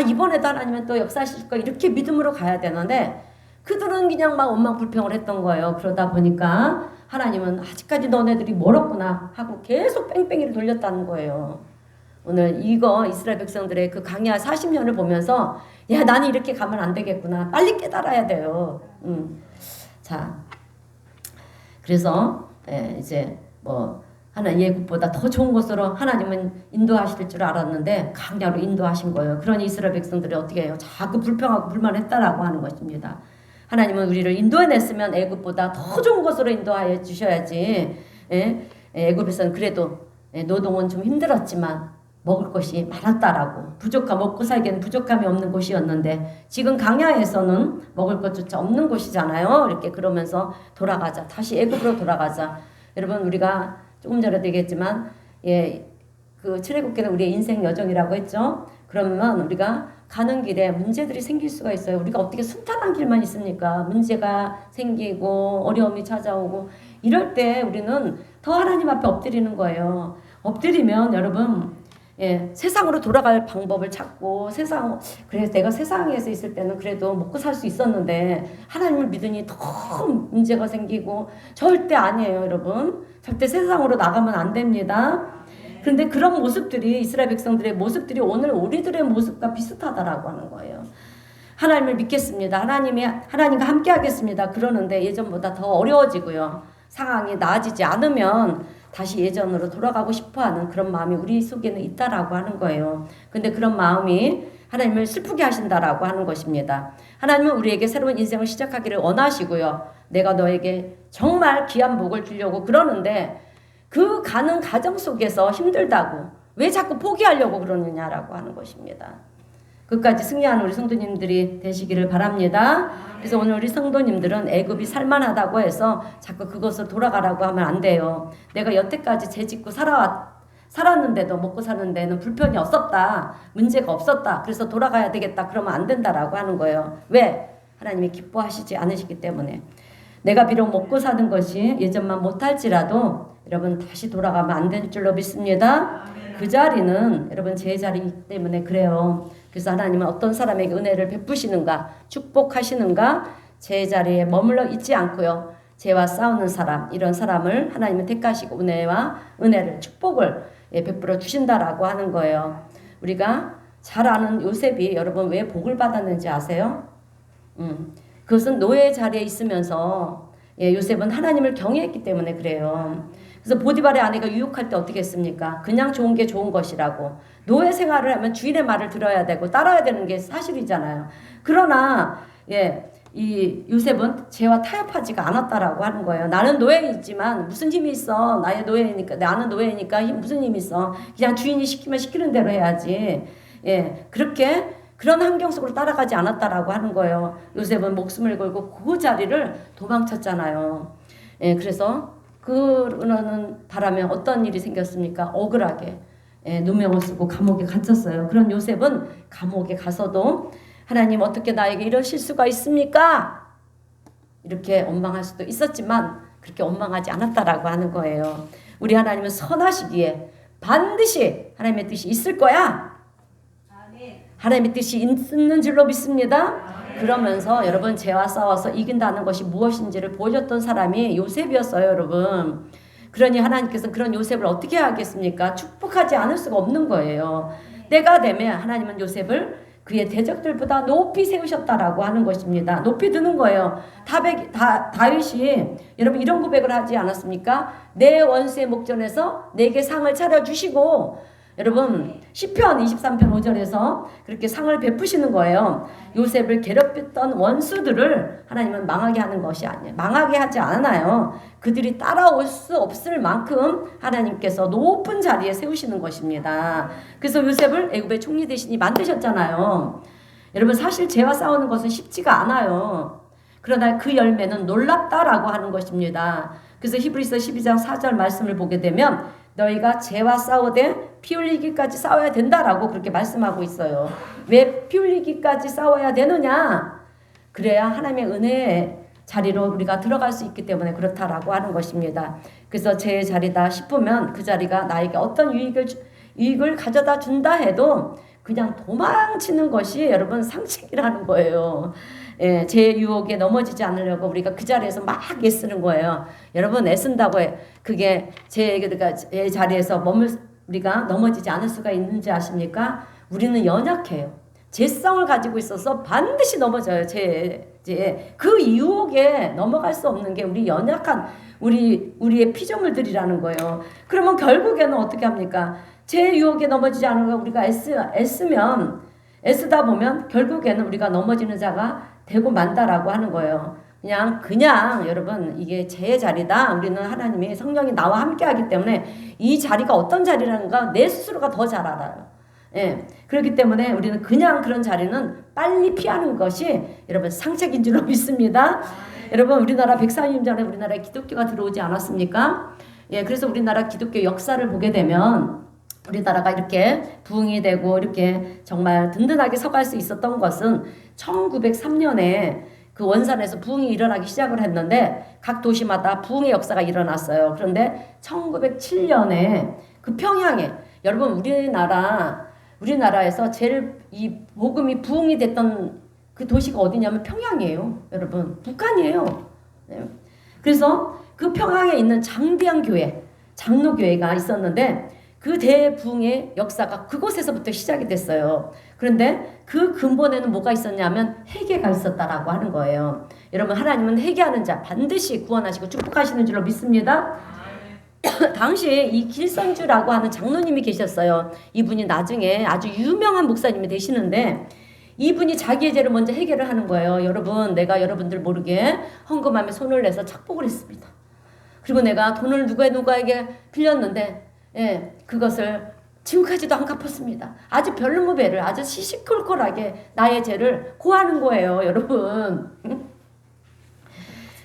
이번에도 하나님은 또 역사하실 거, 이렇게 믿음으로 가야 되는데 그들은 그냥 막 원망불평을 했던 거예요. 그러다 보니까 하나님은 아직까지 너네들이 멀었구나 하고 계속 뺑뺑이를 돌렸다는 거예요. 오늘 이거 이스라엘 백성들의 그 광야 40년을 보면서 야 나는 이렇게 가면 안 되겠구나. 빨리 깨달아야 돼요. 자, 그래서 이제 뭐 하나님 예굽보다 더 좋은 곳으로 하나님은 인도하실 줄 알았는데 광야로 인도하신 거예요. 그러니 이스라엘 백성들이 어떻게 해요? 자꾸 불평하고 불만했다라고 하는 것입니다. 하나님은 우리를 인도해냈으면 애굽보다 더 좋은 곳으로 인도하여 주셔야지. 애굽에서는 그래도 노동은 좀 힘들었지만 먹을 것이 많았다라고 먹고 살기에는 부족함이 없는 곳이었는데 지금 광야에서는 먹을 것조차 없는 곳이잖아요. 이렇게 그러면서 돌아가자. 다시 애굽으로 돌아가자. 여러분 우리가 조금 전에 얘기했지만 그 출애굽기는 우리의 인생 여정이라고 했죠. 그러면 우리가 가는 길에 문제들이 생길 수가 있어요. 우리가 어떻게 순탄한 길만 있습니까? 문제가 생기고 어려움이 찾아오고 이럴 때 우리는 더 하나님 앞에 엎드리는 거예요. 엎드리면 여러분 세상으로 돌아갈 방법을 찾고 그래서 내가 세상에서 있을 때는 그래도 먹고 살 수 있었는데 하나님을 믿으니 더 문제가 생기고 절대 아니에요, 여러분. 절대 세상으로 나가면 안 됩니다. 그런데 그런 모습들이 이스라엘 백성들의 모습들이 오늘 우리들의 모습과 비슷하다라고 하는 거예요. 하나님을 믿겠습니다. 하나님과 함께 하겠습니다. 그러는데 예전보다 더 어려워지고요. 상황이 나아지지 않으면 다시 예전으로 돌아가고 싶어하는 그런 마음이 우리 속에는 있다라고 하는 거예요. 근데 그런 마음이 하나님을 슬프게 하신다라고 하는 것입니다. 하나님은 우리에게 새로운 인생을 시작하기를 원하시고요. 내가 너에게 정말 귀한 복을 주려고 그러는데 그 가는 과정 속에서 힘들다고 왜 자꾸 포기하려고 그러느냐라고 하는 것입니다. 끝까지 승리하는 우리 성도님들이 되시기를 바랍니다. 그래서 오늘 우리 성도님들은 애굽이 살만하다고 해서 자꾸 그것으로 돌아가라고 하면 안 돼요. 내가 여태까지 죄짓고 살았는데도 먹고 사는 데는 불편이 없었다. 문제가 없었다. 그래서 돌아가야 되겠다. 그러면 안 된다라고 하는 거예요. 왜? 하나님이 기뻐하시지 않으시기 때문에. 내가 비록 먹고 사는 것이 예전만 못할지라도 여러분 다시 돌아가면 안 될 줄로 믿습니다. 그 자리는 여러분 제 자리이기 때문에 그래요. 그래서 하나님은 어떤 사람에게 은혜를 베푸시는가 축복하시는가 제 자리에 머물러 있지 않고요. 죄와 싸우는 사람 이런 사람을 하나님은 택하시고 은혜를 축복을 베풀어 주신다라고 하는 거예요. 우리가 잘 아는 요셉이 여러분 왜 복을 받았는지 아세요? 그것은 노예 자리에 있으면서 요셉은 하나님을 경외했기 때문에 그래요. 그래서 보디발의 아내가 유혹할 때 어떻게 했습니까? 그냥 좋은 게 좋은 것이라고. 노예 생활을 하면 주인의 말을 들어야 되고 따라야 되는 게 사실이잖아요. 그러나 이 요셉은 죄와 타협하지가 않았다라고 하는 거예요. 나는 노예이지만 무슨 힘이 있어? 나는 노예니까 무슨 힘이 있어? 그냥 주인이 시키면 시키는 대로 해야지. 그런 환경 속으로 따라가지 않았다라고 하는 거예요. 요셉은 목숨을 걸고 그 자리를 도망쳤잖아요. 그래서 그러는 바람에 어떤 일이 생겼습니까? 억울하게 누명을 쓰고 감옥에 갇혔어요. 그런 요셉은 감옥에 가서도 하나님 어떻게 나에게 이러실 수가 있습니까? 이렇게 원망할 수도 있었지만 그렇게 원망하지 않았다라고 하는 거예요. 우리 하나님은 선하시기에 반드시 하나님의 뜻이 있을 거야. 하나님의 뜻이 있는 줄로 믿습니다. 그러면서 여러분 죄와 싸워서 이긴다는 것이 무엇인지를 보여줬던 사람이 요셉이었어요, 여러분. 그러니 하나님께서는 그런 요셉을 어떻게 하겠습니까? 축복하지 않을 수가 없는 거예요. 때가 되면 하나님은 요셉을 그의 대적들보다 높이 세우셨다라고 하는 것입니다. 높이 드는 거예요. 다윗이 여러분 이런 고백을 하지 않았습니까? 내 원수의 목전에서 내게 상을 차려주시고 여러분 시편 23편 5절에서 그렇게 상을 베푸시는 거예요. 요셉을 괴롭혔던 원수들을 하나님은 망하게 하는 것이 아니에요. 망하게 하지 않아요. 그들이 따라올 수 없을 만큼 하나님께서 높은 자리에 세우시는 것입니다. 그래서 요셉을 애굽의 총리 대신이 만드셨잖아요. 여러분 사실 죄와 싸우는 것은 쉽지가 않아요. 그러나 그 열매는 놀랍다라고 하는 것입니다. 그래서 히브리서 12장 4절 말씀을 보게 되면 너희가 죄와 싸우되 피 흘리기까지 싸워야 된다라고 그렇게 말씀하고 있어요. 왜 피 흘리기까지 싸워야 되느냐? 그래야 하나님의 은혜의 자리로 우리가 들어갈 수 있기 때문에 그렇다라고 하는 것입니다. 그래서 제 자리다 싶으면 그 자리가 나에게 어떤 유익을 가져다 준다 해도 그냥 도망치는 것이 여러분 상책이라는 거예요. 제 유혹에 넘어지지 않으려고 우리가 그 자리에서 막 애쓰는 거예요. 여러분 애쓴다고 해. 그게 제 자리에서 우리가 넘어지지 않을 수가 있는지 아십니까? 우리는 연약해요. 죄성을 가지고 있어서 반드시 넘어져요. 그 유혹에 넘어갈 수 없는 게 우리 연약한 우리의 피조물들이라는 거예요. 그러면 결국에는 어떻게 합니까? 죄 유혹에 넘어지지 않으면 우리가 애쓰다 보면 결국에는 우리가 넘어지는 자가 되고 만다라고 하는 거예요. 그냥 여러분 이게 제 자리다. 우리는 하나님이 성령이 나와 함께 하기 때문에 이 자리가 어떤 자리라는가 내 스스로가 더 잘 알아요. 예. 그렇기 때문에 우리는 그냥 그런 자리는 빨리 피하는 것이 여러분 상책인 줄로 믿습니다. 여러분 우리나라 140년 전에 우리나라에 기독교가 들어오지 않았습니까? 예. 그래서 우리나라 기독교 역사를 보게 되면 우리나라가 이렇게 부흥이 되고 이렇게 정말 든든하게 서갈 수 있었던 것은 1903년에 그 원산에서 부흥이 일어나기 시작을 했는데 각 도시마다 부흥의 역사가 일어났어요. 그런데 1907년에 그 평양에 여러분 우리나라에서 제일 이 복음이 부흥이 됐던 그 도시가 어디냐면 평양이에요. 여러분 북한이에요. 네. 그래서 그 평양에 있는 장대한 교회 장로교회가 있었는데 그 대부흥의 역사가 그곳에서부터 시작이 됐어요. 그런데 그 근본에는 뭐가 있었냐면 회개가 있었다라고 하는 거예요. 여러분 하나님은 회개하는 자 반드시 구원하시고 축복하시는 줄로 믿습니다. 당시에 이 길선주라고 하는 장로님이 계셨어요. 이분이 나중에 아주 유명한 목사님이 되시는데 이분이 자기의 죄를 먼저 해결을 하는 거예요. 여러분 내가 여러분들 모르게 헌금함에 손을 내서 착복을 했습니다. 그리고 내가 돈을 누구에게 빌렸는데 그것을 지금까지도 안 갚았습니다. 아주 별무배를 아주 시시콜콜하게 나의 죄를 고하는 거예요. 여러분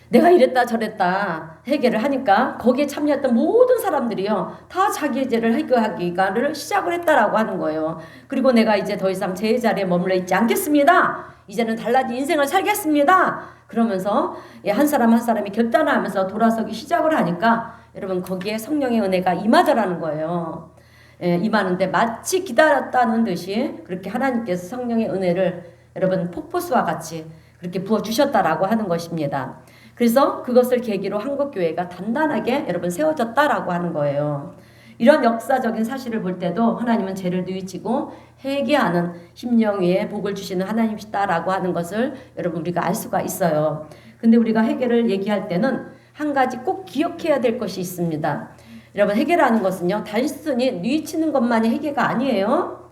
내가 이랬다 저랬다 해결을 하니까 거기에 참여했던 모든 사람들이요 다 자기의 죄를 해결하기를 시작을 했다라고 하는 거예요. 그리고 내가 이제 더 이상 제 자리에 머물러 있지 않겠습니다. 이제는 달라진 인생을 살겠습니다. 그러면서 한 사람 한 사람이 결단하면서 돌아서기 시작을 하니까 여러분 거기에 성령의 은혜가 임하더라는 거예요. 임하는데 마치 기다렸다는 듯이 그렇게 하나님께서 성령의 은혜를 여러분 폭포수와 같이 그렇게 부어주셨다라고 하는 것입니다. 그래서 그것을 계기로 한국교회가 단단하게 여러분 세워졌다라고 하는 거예요. 이런 역사적인 사실을 볼 때도 하나님은 죄를 뉘우치고 회개하는 심령 위에 복을 주시는 하나님이시다라고 하는 것을 여러분 우리가 알 수가 있어요. 근데 우리가 회개를 얘기할 때는 한 가지 꼭 기억해야 될 것이 있습니다. 여러분 회개라는 것은요 단순히 뉘우치는 것만이 회개가 아니에요.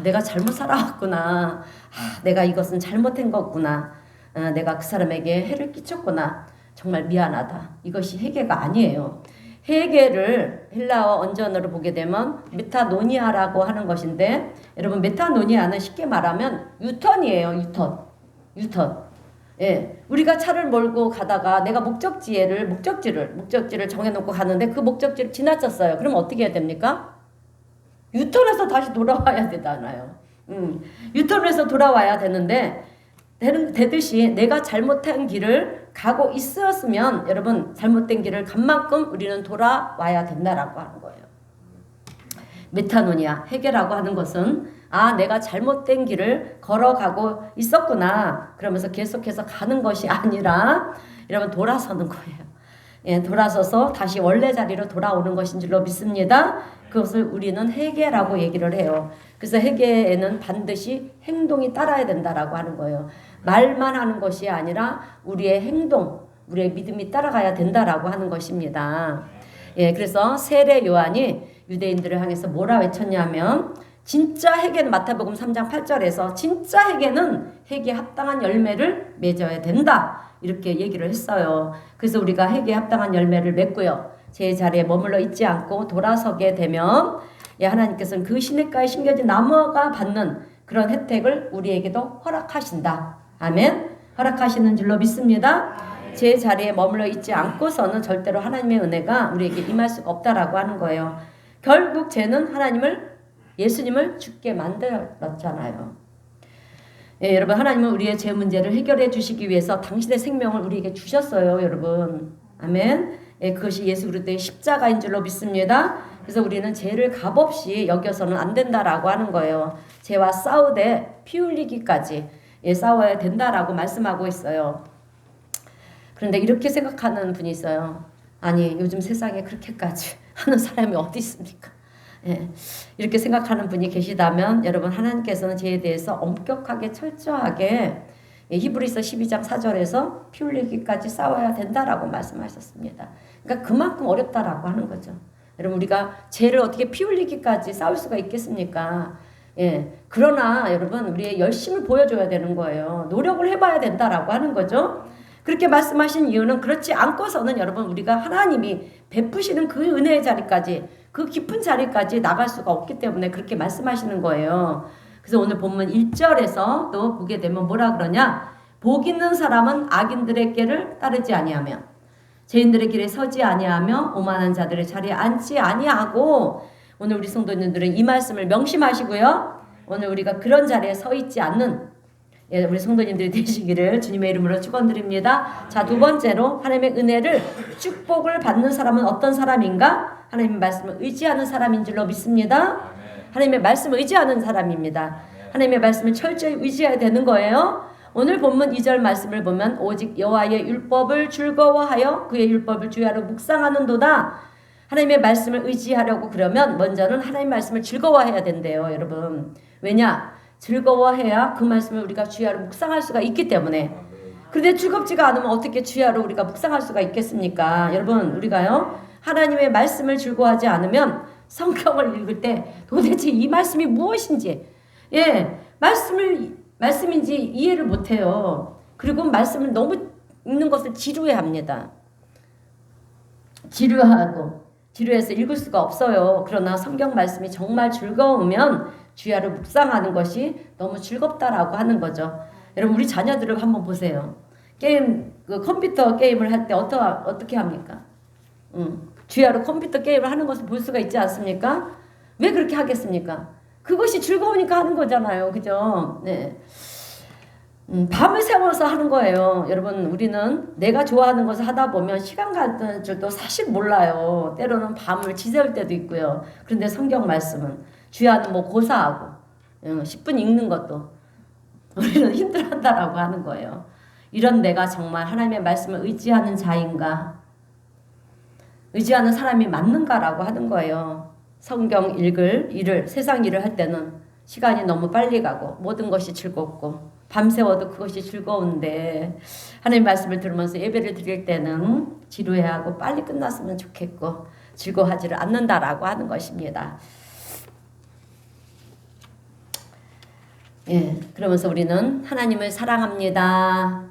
내가 잘못 살아왔구나. 내가 이것은 잘못한 거구나. 내가 그 사람에게 해를 끼쳤구나. 정말 미안하다. 이것이 회개가 아니에요. 회개를 헬라어 언전으로 보게 되면 메타노니아라고 하는 것인데 여러분 메타노니아는 쉽게 말하면 유턴이에요. 유턴. 예, 우리가 차를 몰고 가다가 내가 목적지를 정해놓고 가는데 그 목적지를 지나쳤어요. 그럼 어떻게 해야 됩니까? 유턴해서 다시 돌아와야 되잖아요. 유턴해서 돌아와야 되듯이 내가 잘못한 길을 가고 있었으면 여러분 잘못된 길을 간 만큼 우리는 돌아와야 된다라고 하는 거예요. 메타노니아 회개라고 하는 것은 내가 잘못된 길을 걸어가고 있었구나 그러면서 계속해서 가는 것이 아니라 여러분 돌아서는 거예요. 돌아서서 다시 원래 자리로 돌아오는 것인 줄로 믿습니다. 그것을 우리는 회개라고 얘기를 해요. 그래서 회개에는 반드시 행동이 따라야 된다라고 하는 거예요. 말만 하는 것이 아니라 우리의 행동, 우리의 믿음이 따라가야 된다라고 하는 것입니다. 그래서 세례 요한이 유대인들을 향해서 뭐라 외쳤냐면 진짜 회개는 마태복음 3장 8절에서 진짜 회개는 회개에 합당한 열매를 맺어야 된다. 이렇게 얘기를 했어요. 그래서 우리가 회개에 합당한 열매를 맺고요. 제 자리에 머물러 있지 않고 돌아서게 되면 하나님께서는 그 시냇가에 심겨진 나무가 받는 그런 혜택을 우리에게도 허락하신다. 아멘. 허락하시는 줄로 믿습니다. 제 자리에 머물러 있지 않고서는 절대로 하나님의 은혜가 우리에게 임할 수가 없다라고 하는 거예요. 결국 죄는 예수님을 죽게 만들었잖아요. 여러분 하나님은 우리의 죄 문제를 해결해 주시기 위해서 당신의 생명을 우리에게 주셨어요. 여러분 아멘. 그것이 예수 그리스도의 십자가인 줄로 믿습니다. 그래서 우리는 죄를 값없이 여겨서는 안 된다라고 하는 거예요. 죄와 싸우되 피 흘리기까지 싸워야 된다라고 말씀하고 있어요. 그런데 이렇게 생각하는 분이 있어요. 아니 요즘 세상에 그렇게까지 하는 사람이 어디 있습니까? 예, 이렇게 생각하는 분이 계시다면 여러분 하나님께서는 저에 대해서 엄격하게 철저하게 히브리서 12장 4절에서 피 흘리기까지 싸워야 된다라고 말씀하셨습니다. 그러니까 그만큼 어렵다라고 하는 거죠. 여러분 우리가 죄를 어떻게 피 흘리기까지 싸울 수가 있겠습니까? 예, 그러나 여러분 우리의 열심을 보여줘야 되는 거예요. 노력을 해봐야 된다라고 하는 거죠. 그렇게 말씀하신 이유는 그렇지 않고서는 여러분 우리가 하나님이 베푸시는 그 은혜의 자리까지 그 깊은 자리까지 나갈 수가 없기 때문에 그렇게 말씀하시는 거예요. 그래서 오늘 본문 1절에서 또 보게 되면 뭐라 그러냐? 복 있는 사람은 악인들의 길을 따르지 아니하며 죄인들의 길에 서지 아니하며 오만한 자들의 자리에 앉지 아니하고 오늘 우리 성도님들은 이 말씀을 명심하시고요. 오늘 우리가 그런 자리에 서 있지 않는 우리 성도님들이 되시기를 주님의 이름으로 축원드립니다. 자, 두 번째로 하나님의 은혜를 축복을 받는 사람은 어떤 사람인가? 하나님의 말씀을 의지하는 사람인 줄로 믿습니다. 하나님의 말씀을 의지하는 사람입니다. 하나님의 말씀을 철저히 의지해야 되는 거예요. 오늘 본문 2절 말씀을 보면 오직 여호와의 율법을 즐거워하여 그의 율법을 주야로 묵상하는도다. 하나님의 말씀을 의지하려고 그러면 먼저는 하나님의 말씀을 즐거워해야 된대요, 여러분. 왜냐? 즐거워해야 그 말씀을 우리가 주야로 묵상할 수가 있기 때문에. 그런데 즐겁지가 않으면 어떻게 주야로 우리가 묵상할 수가 있겠습니까? 여러분 우리가요 하나님의 말씀을 즐거워하지 않으면 성경을 읽을 때 도대체 이 말씀이 무엇인지 말씀인지 이해를 못해요. 그리고 말씀을 너무 읽는 것을 지루해합니다. 지루해서 읽을 수가 없어요. 그러나 성경 말씀이 정말 즐거우면 주야를 묵상하는 것이 너무 즐겁다라고 하는 거죠. 여러분 우리 자녀들을 한번 보세요. 컴퓨터 게임을 할 때 어떻게 합니까? 주야로 컴퓨터 게임을 하는 것을 볼 수가 있지 않습니까? 왜 그렇게 하겠습니까? 그것이 즐거우니까 하는 거잖아요. 그죠? 네. 밤을 새워서 하는 거예요. 여러분 우리는 내가 좋아하는 것을 하다 보면 시간 가는 줄도 사실 몰라요. 때로는 밤을 지새울 때도 있고요. 그런데 성경 말씀은 주야는 뭐 고사하고 10분 읽는 것도 우리는 힘들어한다라고 하는 거예요. 이런 내가 정말 하나님의 말씀을 의지하는 자인가? 의지하는 사람이 맞는가라고 하는 거예요. 성경 읽을 일을 세상 일을 할 때는 시간이 너무 빨리 가고 모든 것이 즐겁고 밤새워도 그것이 즐거운데 하나님 말씀을 들으면서 예배를 드릴 때는 지루해하고 빨리 끝났으면 좋겠고 즐거워하지를 않는다라고 하는 것입니다. 그러면서 우리는 하나님을 사랑합니다.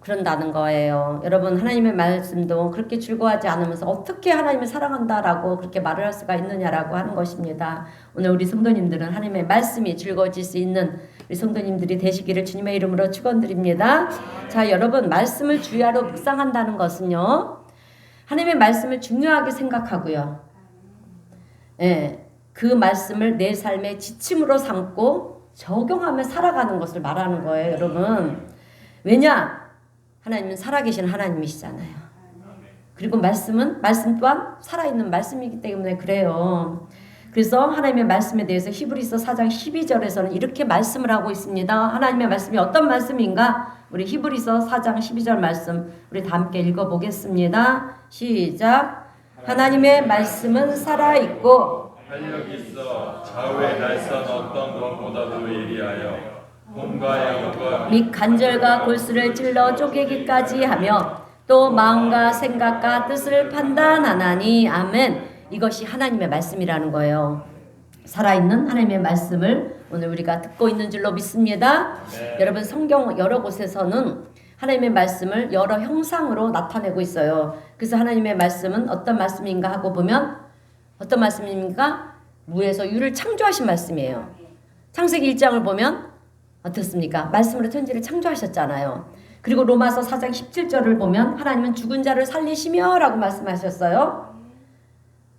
그런다는 거예요. 여러분 하나님의 말씀도 그렇게 즐거워하지 않으면서 어떻게 하나님을 사랑한다라고 그렇게 말을 할 수가 있느냐라고 하는 것입니다. 오늘 우리 성도님들은 하나님의 말씀이 즐거워질 수 있는 우리 성도님들이 되시기를 주님의 이름으로 축원드립니다. 자, 여러분 말씀을 주야로 묵상한다는 것은요. 하나님의 말씀을 중요하게 생각하고요. 그 말씀을 내 삶의 지침으로 삼고 적용하며 살아가는 것을 말하는 거예요, 여러분. 왜냐? 하나님은 살아계신 하나님이시잖아요. 그리고 말씀 또한 살아있는 말씀이기 때문에 그래요. 그래서 하나님의 말씀에 대해서 히브리서 4장 12절에서는 이렇게 말씀을 하고 있습니다. 하나님의 말씀이 어떤 말씀인가? 우리 히브리서 4장 12절 말씀 우리 다 함께 읽어보겠습니다. 시작. 하나님의 말씀은 살아있고 활력 있어 좌우에 날선 어떤 것보다도 예리하여 몸과 영과 및 관절과 골수를 찔러 쪼개기까지 하며 또 마음과 생각과 뜻을 판단하나니. 아멘. 이것이 하나님의 말씀이라는 거예요. 살아있는 하나님의 말씀을 오늘 우리가 듣고 있는 줄로 믿습니다. 네. 여러분 성경 여러 곳에서는 하나님의 말씀을 여러 형상으로 나타내고 있어요. 그래서 하나님의 말씀은 어떤 말씀인가 하고 보면 어떤 말씀입니까? 무에서 유를 창조하신 말씀이에요. 창세기 1장을 보면 어떻습니까? 말씀으로 천지를 창조하셨잖아요. 그리고 로마서 4장 17절을 보면 하나님은 죽은 자를 살리시며 라고 말씀하셨어요.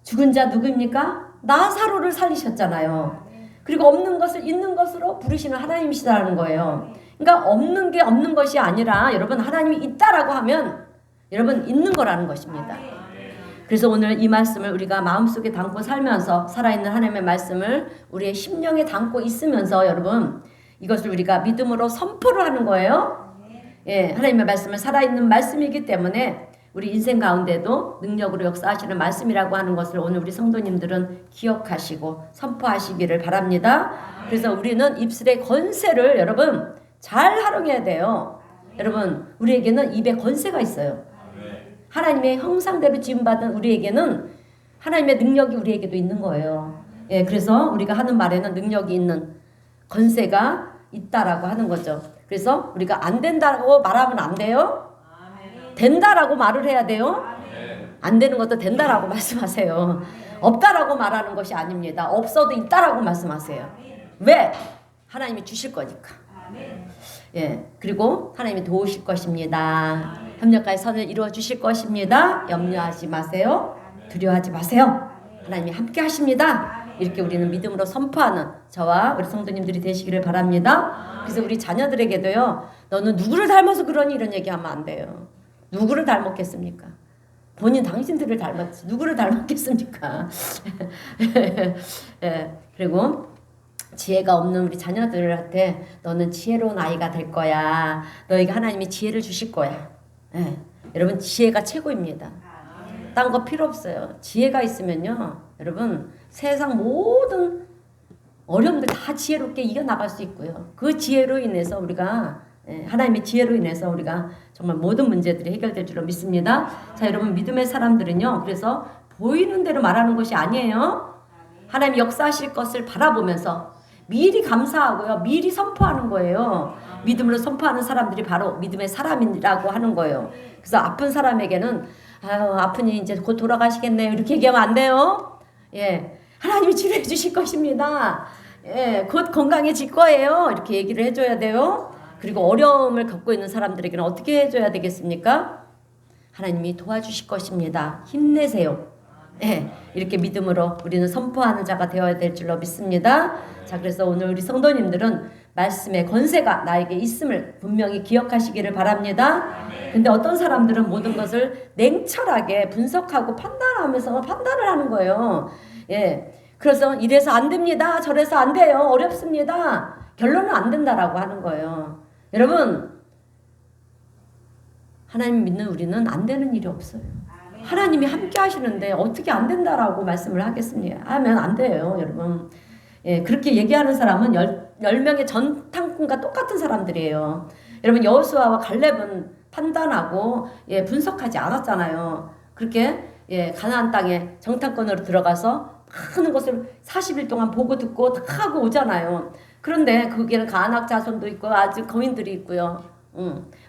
죽은 자 누구입니까? 나사로를 살리셨잖아요. 그리고 없는 것을 있는 것으로 부르시는 하나님이시다는 거예요. 그러니까 없는 게 없는 것이 아니라 여러분 하나님이 있다라고 하면 여러분 있는 거라는 것입니다. 그래서 오늘 이 말씀을 우리가 마음속에 담고 살면서 살아있는 하나님의 말씀을 우리의 심령에 담고 있으면서 여러분 이것을 우리가 믿음으로 선포를 하는 거예요. 하나님의 말씀은 살아있는 말씀이기 때문에 우리 인생 가운데도 능력으로 역사하시는 말씀이라고 하는 것을 오늘 우리 성도님들은 기억하시고 선포하시기를 바랍니다. 그래서 우리는 입술의 권세를 여러분 잘 활용해야 돼요. 여러분 우리에게는 입에 권세가 있어요. 하나님의 형상대로 지음받은 우리에게는 하나님의 능력이 우리에게도 있는 거예요. 예, 그래서 우리가 하는 말에는 능력이 있는 권세가 있다라고 하는 거죠. 그래서 우리가 안 된다고 말하면 안 돼요. 된다라고 말을 해야 돼요. 안 되는 것도 된다라고 말씀하세요. 없다라고 말하는 것이 아닙니다. 없어도 있다라고 말씀하세요. 왜? 하나님이 주실 거니까. 예, 그리고 하나님이 도우실 것입니다. 협력과의 선을 이루어 주실 것입니다. 염려하지 마세요. 두려워하지 마세요. 하나님이 함께 하십니다. 이렇게 우리는 믿음으로 선포하는 저와 우리 성도님들이 되시기를 바랍니다. 그래서 우리 자녀들에게도요. 너는 누구를 닮아서 그러니 이런 얘기하면 안 돼요. 누구를 닮았겠습니까? 본인 당신들을 닮았지 누구를 닮았겠습니까? 예, 그리고 지혜가 없는 우리 자녀들한테 너는 지혜로운 아이가 될 거야. 너에게 하나님이 지혜를 주실 거야. 예, 여러분 지혜가 최고입니다. 딴 거 필요 없어요. 지혜가 있으면요. 여러분 세상 모든 어려움들 다 지혜롭게 이겨나갈 수 있고요. 그 지혜로 인해서 우리가 하나님의 지혜로 인해서 우리가 정말 모든 문제들이 해결될 줄로 믿습니다. 자, 여러분 믿음의 사람들은요. 그래서 보이는 대로 말하는 것이 아니에요. 하나님이 역사하실 것을 바라보면서 미리 감사하고요. 미리 선포하는 거예요. 믿음으로 선포하는 사람들이 바로 믿음의 사람이라고 하는 거예요. 그래서 아픈 사람에게는 아유, 아프니 이제 곧 돌아가시겠네요. 이렇게 얘기하면 안 돼요. 예, 하나님이 치료해 주실 것입니다. 예, 곧 건강해질 거예요. 이렇게 얘기를 해줘야 돼요. 그리고 어려움을 겪고 있는 사람들에게는 어떻게 해줘야 되겠습니까? 하나님이 도와주실 것입니다. 힘내세요. 예, 이렇게 믿음으로 우리는 선포하는 자가 되어야 될 줄로 믿습니다. 자, 그래서 오늘 우리 성도님들은 말씀의 권세가 나에게 있음을 분명히 기억하시기를 바랍니다. 근데 어떤 사람들은 모든 것을 냉철하게 분석하고 판단하면서 판단을 하는 거예요. 예, 그래서 이래서 안 됩니다. 저래서 안 돼요. 어렵습니다. 결론은 안 된다라고 하는 거예요. 여러분, 하나님 믿는 우리는 안 되는 일이 없어요. 하나님이 함께 하시는데 어떻게 안 된다라고 말씀을 하겠습니까? 하면 안 돼요, 여러분. 예, 그렇게 얘기하는 사람은 10명의 전탕꾼과 똑같은 사람들이에요. 여러분, 여호수아와 갈렙은 판단하고 분석하지 않았잖아요. 그렇게 가나안 땅에 정탐꾼으로 들어가서 많은 것을 40일 동안 보고 듣고 다 하고 오잖아요. 그런데 거기에는 가나안 자손도 있고 아주 거민들이 있고요.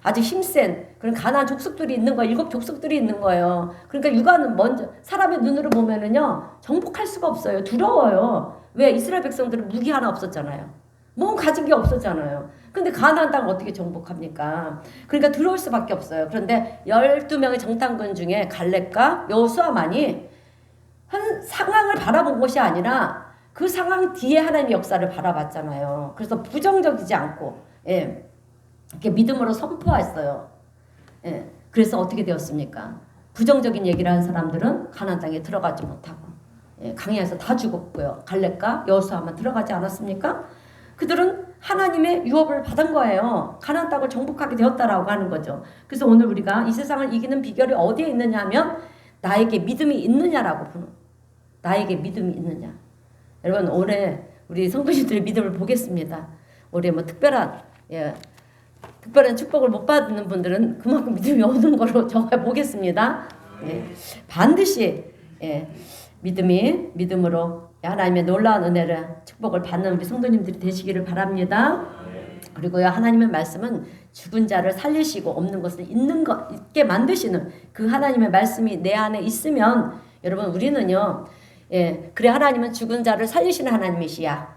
아주 힘센 그런 가나안 족속들이 있는 거예요. 7 족속들이 있는 거예요. 그러니까 육아는 먼저 사람의 눈으로 보면은요 정복할 수가 없어요. 두려워요. 왜? 이스라엘 백성들은 무기 하나 없었잖아요. 뭐 가진 게 없었잖아요. 근데 가나안 땅을 어떻게 정복합니까? 그러니까 들어올 수밖에 없어요. 그런데 12명의 정탐꾼 중에 갈렙과 여호수아만이 한 상황을 바라본 것이 아니라 그 상황 뒤에 하나님의 역사를 바라봤잖아요. 그래서 부정적이지 않고 이렇게 믿음으로 선포했어요. 그래서 어떻게 되었습니까? 부정적인 얘기를 하는 사람들은 가나안 땅에 들어가지 못하고 강야에서 다 죽었고요. 갈렙과 여호수아만 들어가지 않았습니까? 그들은 하나님의 유업을 받은 거예요. 가나안 땅을 정복하게 되었다라고 하는 거죠. 그래서 오늘 우리가 이 세상을 이기는 비결이 어디에 있느냐 하면 나에게 믿음이 있느냐라고 보는 나에게 믿음이 있느냐. 여러분 올해 우리 성도님들의 믿음을 보겠습니다. 올해 뭐 특별한 축복을 못 받는 분들은 그만큼 믿음이 없는 걸로 적어 보겠습니다. 반드시 믿음으로 하나님의 놀라운 은혜를 축복을 받는 우리 성도님들이 되시기를 바랍니다. 그리고요 하나님의 말씀은 죽은 자를 살리시고 없는 것을 있게 만드시는 그 하나님의 말씀이 내 안에 있으면 여러분 우리는요 그래 하나님은 죽은 자를 살리시는 하나님이시여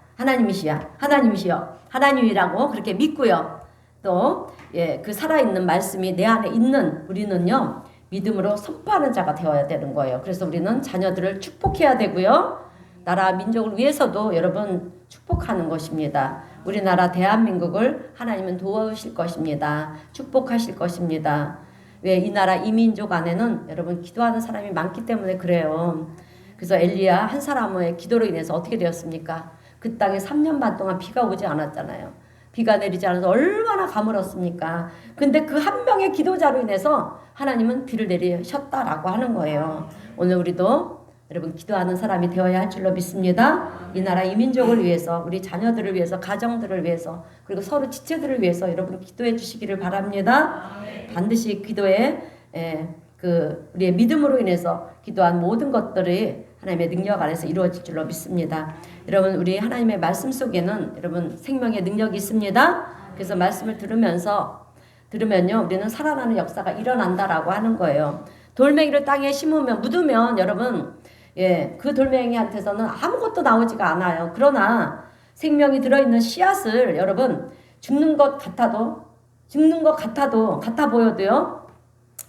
그렇게 믿고요. 또 그 살아있는 말씀이 내 안에 있는 우리는요 믿음으로 선포하는 자가 되어야 되는 거예요. 그래서 우리는 자녀들을 축복해야 되고요. 나라 민족을 위해서도 여러분 축복하는 것입니다. 우리나라 대한민국을 하나님은 도와주실 것입니다. 축복하실 것입니다. 왜? 이 나라 이 민족 안에는 여러분 기도하는 사람이 많기 때문에 그래요. 그래서 엘리야 한 사람의 기도로 인해서 어떻게 되었습니까? 그 땅에 3년 반 동안 비가 오지 않았잖아요. 비가 내리지 않아서 얼마나 가물었습니까? 근데 그 한 명의 기도자로 인해서 하나님은 비를 내리셨다라고 하는 거예요. 오늘 우리도 여러분 기도하는 사람이 되어야 할 줄로 믿습니다. 이 나라 이 민족을 위해서, 우리 자녀들을 위해서, 가정들을 위해서, 그리고 서로 지체들을 위해서 여러분 기도해 주시기를 바랍니다. 반드시 기도에 우리의 믿음으로 인해서 기도한 모든 것들이 하나님의 능력 안에서 이루어질 줄로 믿습니다. 여러분 우리 하나님의 말씀 속에는 여러분 생명의 능력이 있습니다. 그래서 말씀을 들으면요 우리는 살아나는 역사가 일어난다라고 하는 거예요. 돌멩이를 땅에 심으면 묻으면 여러분 그 돌멩이한테서는 아무것도 나오지가 않아요. 그러나 생명이 들어있는 씨앗을 여러분 죽는 것 같아 보여도요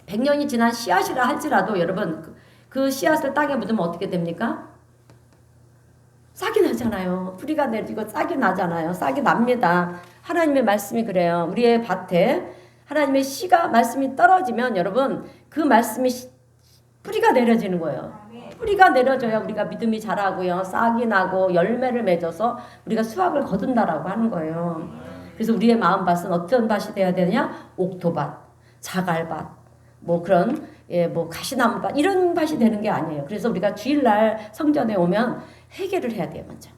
100년이 지난 씨앗이라 할지라도 여러분 그 씨앗을 땅에 묻으면 어떻게 됩니까? 싹이 나잖아요. 뿌리가 내리고 싹이 나잖아요. 싹이 납니다. 하나님의 말씀이 그래요. 우리의 밭에 하나님의 말씀이 떨어지면 여러분 그 말씀이 뿌리가 내려지는 거예요. 뿌리가 내려져야 우리가 믿음이 자라고요. 싹이 나고 열매를 맺어서 우리가 수확을 거둔다라고 하는 거예요. 그래서 우리의 마음밭은 어떤 밭이 돼야 되느냐? 옥토밭, 자갈밭, 그런 가시나무밭 이런 밭이 되는 게 아니에요. 그래서 우리가 주일날 성전에 오면 회개를 해야 돼요. 먼저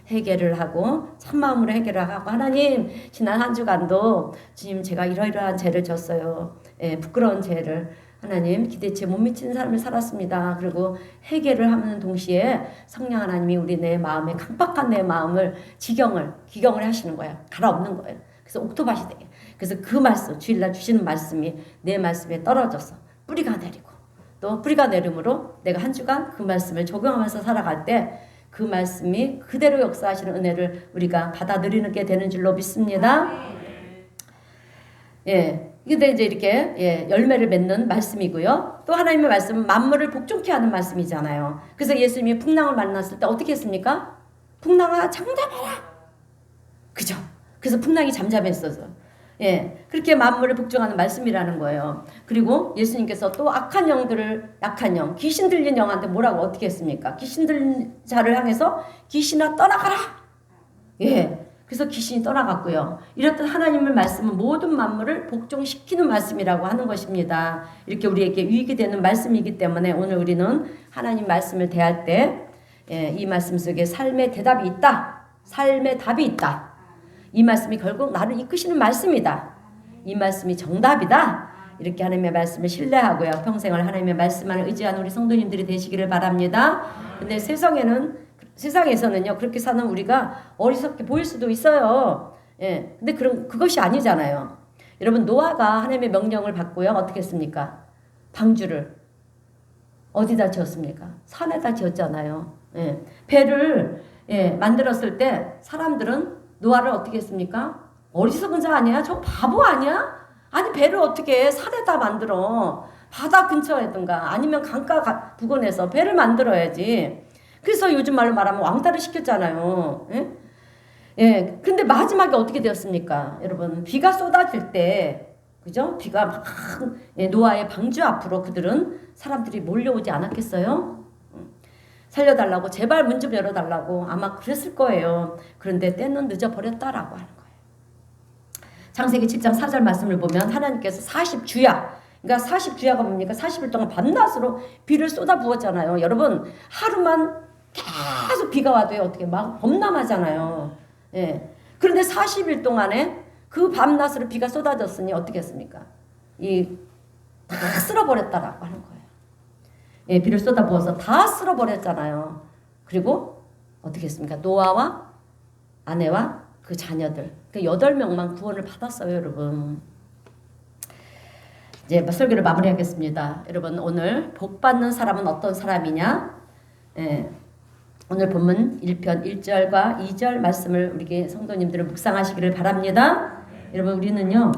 회개를 하고 참마음으로 회개를 하고 하나님 지난 한 주간도 주님 제가 이러이러한 죄를 졌어요. 부끄러운 죄를 하나님 기대치에 못 미치는 삶을 살았습니다. 그리고 회개를 하는 동시에 성령 하나님이 우리 내 마음에 강박한 내 마음을 기경을 하시는 거예요. 갈아엎는 거예요. 그래서 옥토밭이 되게. 그래서 그 말씀 주일날 주시는 말씀이 내 말씀에 떨어져서 뿌리가 내리고 또 뿌리가 내림으로 내가 한 주간 그 말씀을 적용하면서 살아갈 때 그 말씀이 그대로 역사하시는 은혜를 우리가 받아들이게 되는 줄로 믿습니다. 근데 이제 이렇게 열매를 맺는 말씀이고요. 또 하나님의 말씀은 만물을 복종케 하는 말씀이잖아요. 그래서 예수님이 풍랑을 만났을 때 어떻게 했습니까? 풍랑아 잠잠해라. 그죠? 그래서 풍랑이 잠잠했어서 그렇게 만물을 복종하는 말씀이라는 거예요. 그리고 예수님께서 또 악한 영들을 귀신 들린 영한테 뭐라고 어떻게 했습니까? 귀신 들린 자를 향해서 귀신아 떠나가라. 그래서 귀신이 떠나갔고요. 이렇듯 하나님의 말씀은 모든 만물을 복종시키는 말씀이라고 하는 것입니다. 이렇게 우리에게 유익이 되는 말씀이기 때문에 오늘 우리는 하나님 말씀을 대할 때 이 말씀 속에 삶의 대답이 있다. 삶의 답이 있다. 이 말씀이 결국 나를 이끄시는 말씀이다. 이 말씀이 정답이다. 이렇게 하나님의 말씀을 신뢰하고요. 평생을 하나님의 말씀만을 의지하는 우리 성도님들이 되시기를 바랍니다. 근데 세상에서는요 그렇게 사는 우리가 어리석게 보일 수도 있어요. 근데 그것이 아니잖아요. 여러분 노아가 하나님의 명령을 받고요 어떻게 했습니까? 방주를 어디다 지었습니까? 산에다 지었잖아요. 배를 만들었을 때 사람들은 노아를 어떻게 했습니까? 어리석은 자 아니야? 저 바보 아니야? 아니 배를 어떻게 산에다 만들어? 바다 근처에든가 아니면 강가 부근에서 배를 만들어야지. 그래서 요즘 말로 말하면 왕따를 시켰잖아요. 근데 마지막에 어떻게 되었습니까? 여러분 비가 쏟아질 때 그죠? 비가 막 노아의 방주 앞으로 사람들이 몰려오지 않았겠어요? 살려달라고 제발 문 좀 열어달라고 아마 그랬을 거예요. 그런데 때는 늦어버렸다라고 하는 거예요. 창세기 7장 4절 말씀을 보면 하나님께서 40주야 그러니까 40주야가 뭡니까? 40일 동안 밤낮으로 비를 쏟아 부었잖아요. 여러분 하루만 계속 비가 와도요 어떻게 막 범람하잖아요. 그런데 40일 동안에 그 밤낮으로 비가 쏟아졌으니 어떻게 했습니까? 다 쓸어버렸다라고 하는 거예요. 비를 쏟아부어서 다 쓸어버렸잖아요. 그리고 어떻게 했습니까? 노아와 아내와 그 자녀들 그 8명만 구원을 받았어요. 여러분 이제 설교를 마무리하겠습니다. 여러분 오늘 복받는 사람은 어떤 사람이냐? 오늘 본문 1편 1절과 2절 말씀을 우리 성도님들은 묵상하시기를 바랍니다. 여러분 우리는요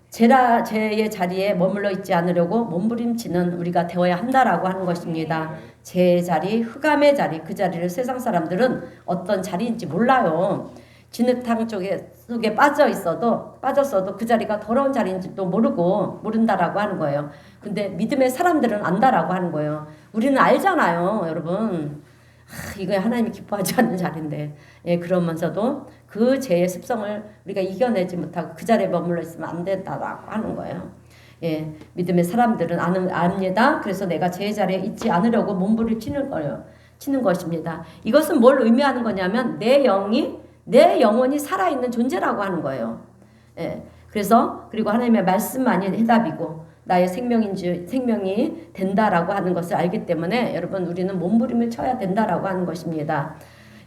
죄의 자리에 머물러 있지 않으려고 몸부림치는 우리가 되어야 한다라고 하는 것입니다. 죄의 자리, 흑암의 자리, 그 자리를 세상 사람들은 어떤 자리인지 몰라요. 진흙탕 속에 빠졌어도 그 자리가 더러운 자리인지도 모른다라고 하는 거예요. 근데 믿음의 사람들은 안다라고 하는 거예요. 우리는 알잖아요, 여러분. 이거 하나님이 기뻐하지 않는 자리인데, 예, 그러면서도 그 죄의 습성을 우리가 이겨내지 못하고 그 자리에 머물러 있으면 안 된다라고 하는 거예요. 예, 믿음의 사람들은 압니다. 그래서 내가 제 자리에 있지 않으려고 몸부림치는 거예요. 치는 것입니다. 이것은 뭘 의미하는 거냐면 내 영혼이 살아있는 존재라고 하는 거예요. 예, 그래서 그리고 하나님의 말씀만이 해답이고 나의 생명이 된다라고 하는 것을 알기 때문에 여러분 우리는 몸부림을 쳐야 된다라고 하는 것입니다.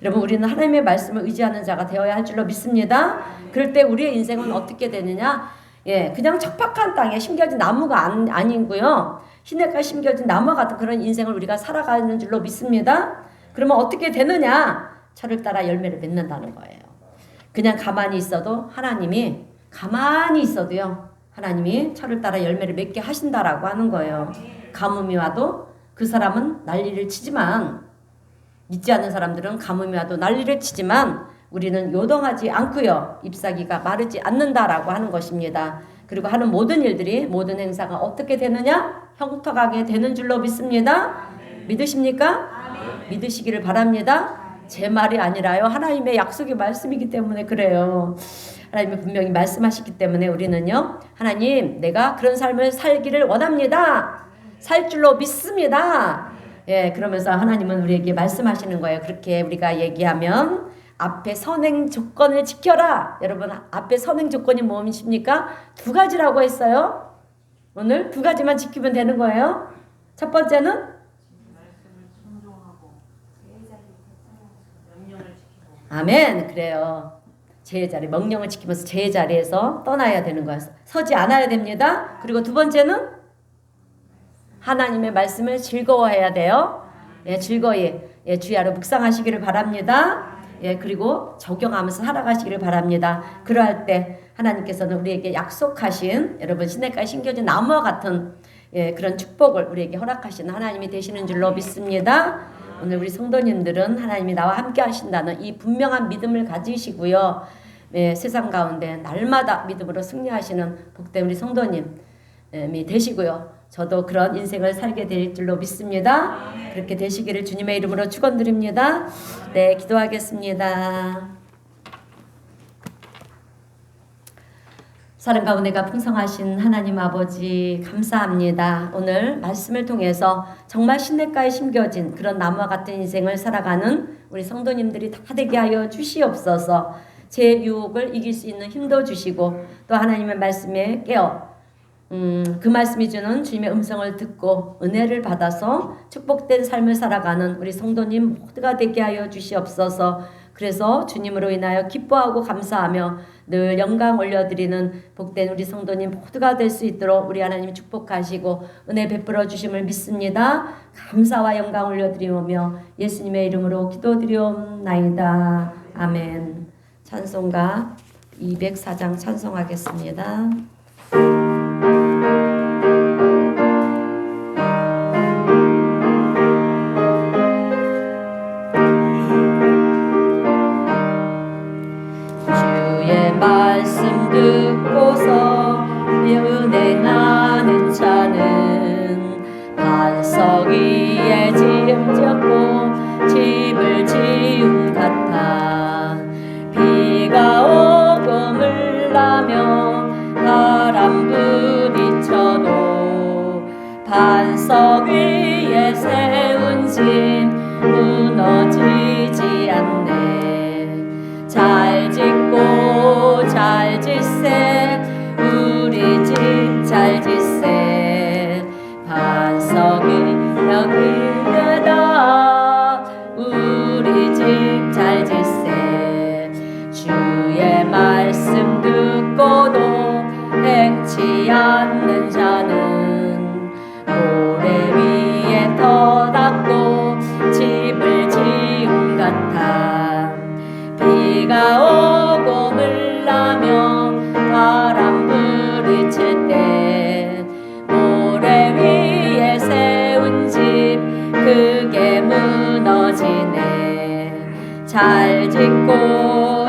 여러분 우리는 하나님의 말씀을 의지하는 자가 되어야 할 줄로 믿습니다. 그럴 때 우리의 인생은 어떻게 되느냐? 예, 그냥 척박한 땅에 심겨진 나무가 아니고요. 시냇가에 심겨진 나무와 같은 그런 인생을 우리가 살아가는 줄로 믿습니다. 그러면 어떻게 되느냐? 철을 따라 열매를 맺는다는 거예요. 그냥 가만히 있어도 하나님이 철을 따라 열매를 맺게 하신다라고 하는 거예요. 가뭄이 와도 그 사람은 난리를 치지만 믿지 않는 사람들은 가뭄이 와도 난리를 치지만 우리는 요동하지 않고요. 잎사귀가 마르지 않는다라고 하는 것입니다. 그리고 하는 모든 일들이 모든 행사가 어떻게 되느냐? 형통하게 되는 줄로 믿습니다. 믿으십니까? 믿으시기를 바랍니다. 제 말이 아니라요. 하나님의 약속의 말씀이기 때문에 그래요. 하나님이 분명히 말씀하시기 때문에 우리는요. 하나님 내가 그런 삶을 살기를 원합니다. 살 줄로 믿습니다. 예, 그러면서 하나님은 우리에게 말씀하시는 거예요. 그렇게 우리가 얘기하면 앞에 선행 조건을 지켜라. 여러분 앞에 선행 조건이 무엇입니까? 두 가지라고 했어요. 오늘 두 가지만 지키면 되는 거예요. 첫 번째는 아멘. 그래요. 제 자리 명령을 지키면서 제 자리에서 떠나야 되는 거예요. 서지 않아야 됩니다. 그리고 두 번째는 하나님의 말씀을 즐거워해야 돼요. 예, 즐거이 주야로 묵상하시기를 바랍니다. 예, 그리고 적용하면서 살아가시기를 바랍니다. 그러할 때 하나님께서는 우리에게 약속하신 여러분 시냇가에 심겨진 나무와 같은 그런 축복을 우리에게 허락하시는 하나님이 되시는 줄로 믿습니다. 오늘 우리 성도님들은 하나님이 나와 함께 하신다는 이 분명한 믿음을 가지시고요. 세상 가운데 날마다 믿음으로 승리하시는 복된 우리 성도님이 되시고요. 저도 그런 인생을 살게 될 줄로 믿습니다. 그렇게 되시기를 주님의 이름으로 축원드립니다. 네, 기도하겠습니다. 사랑 가운데가 풍성하신 하나님 아버지 감사합니다. 오늘 말씀을 통해서 정말 시냇가에 심겨진 그런 나무와 같은 인생을 살아가는 우리 성도님들이 다 되게 하여 주시옵소서. 제 유혹을 이길 수 있는 힘도 주시고 또 하나님의 말씀에 깨어 그 말씀이 주는 주님의 음성을 듣고 은혜를 받아서 축복된 삶을 살아가는 우리 성도님 모두가 되게 하여 주시옵소서. 그래서 주님으로 인하여 기뻐하고 감사하며 늘 영광 올려드리는 복된 우리 성도님 모두가 될 수 있도록 우리 하나님 축복하시고 은혜 베풀어 주심을 믿습니다. 감사와 영광 올려드리오며 예수님의 이름으로 기도드리옵나이다. 아멘. 찬송가 204장 찬송하겠습니다. 말씀 듣고서 은혜 나는 자는 반석 위에 짐졌고 집을 지은 같아. 비가 오고 물나며 바람 부딪혀도 반석 위에 세운 집 무너지지 않네. 잘 짓고 잘 짓세 우리 집 잘 짓세 반석이 여기에다 우리 집 잘 짓세. 주의 말씀 듣고도 행치 않는 자는 모래 위에 터닫고 집을 지은 같아. 비가 오고 물나며 바람 부딪힐 때 모래 위에 세운 집 그게 무너지네. 잘 짓고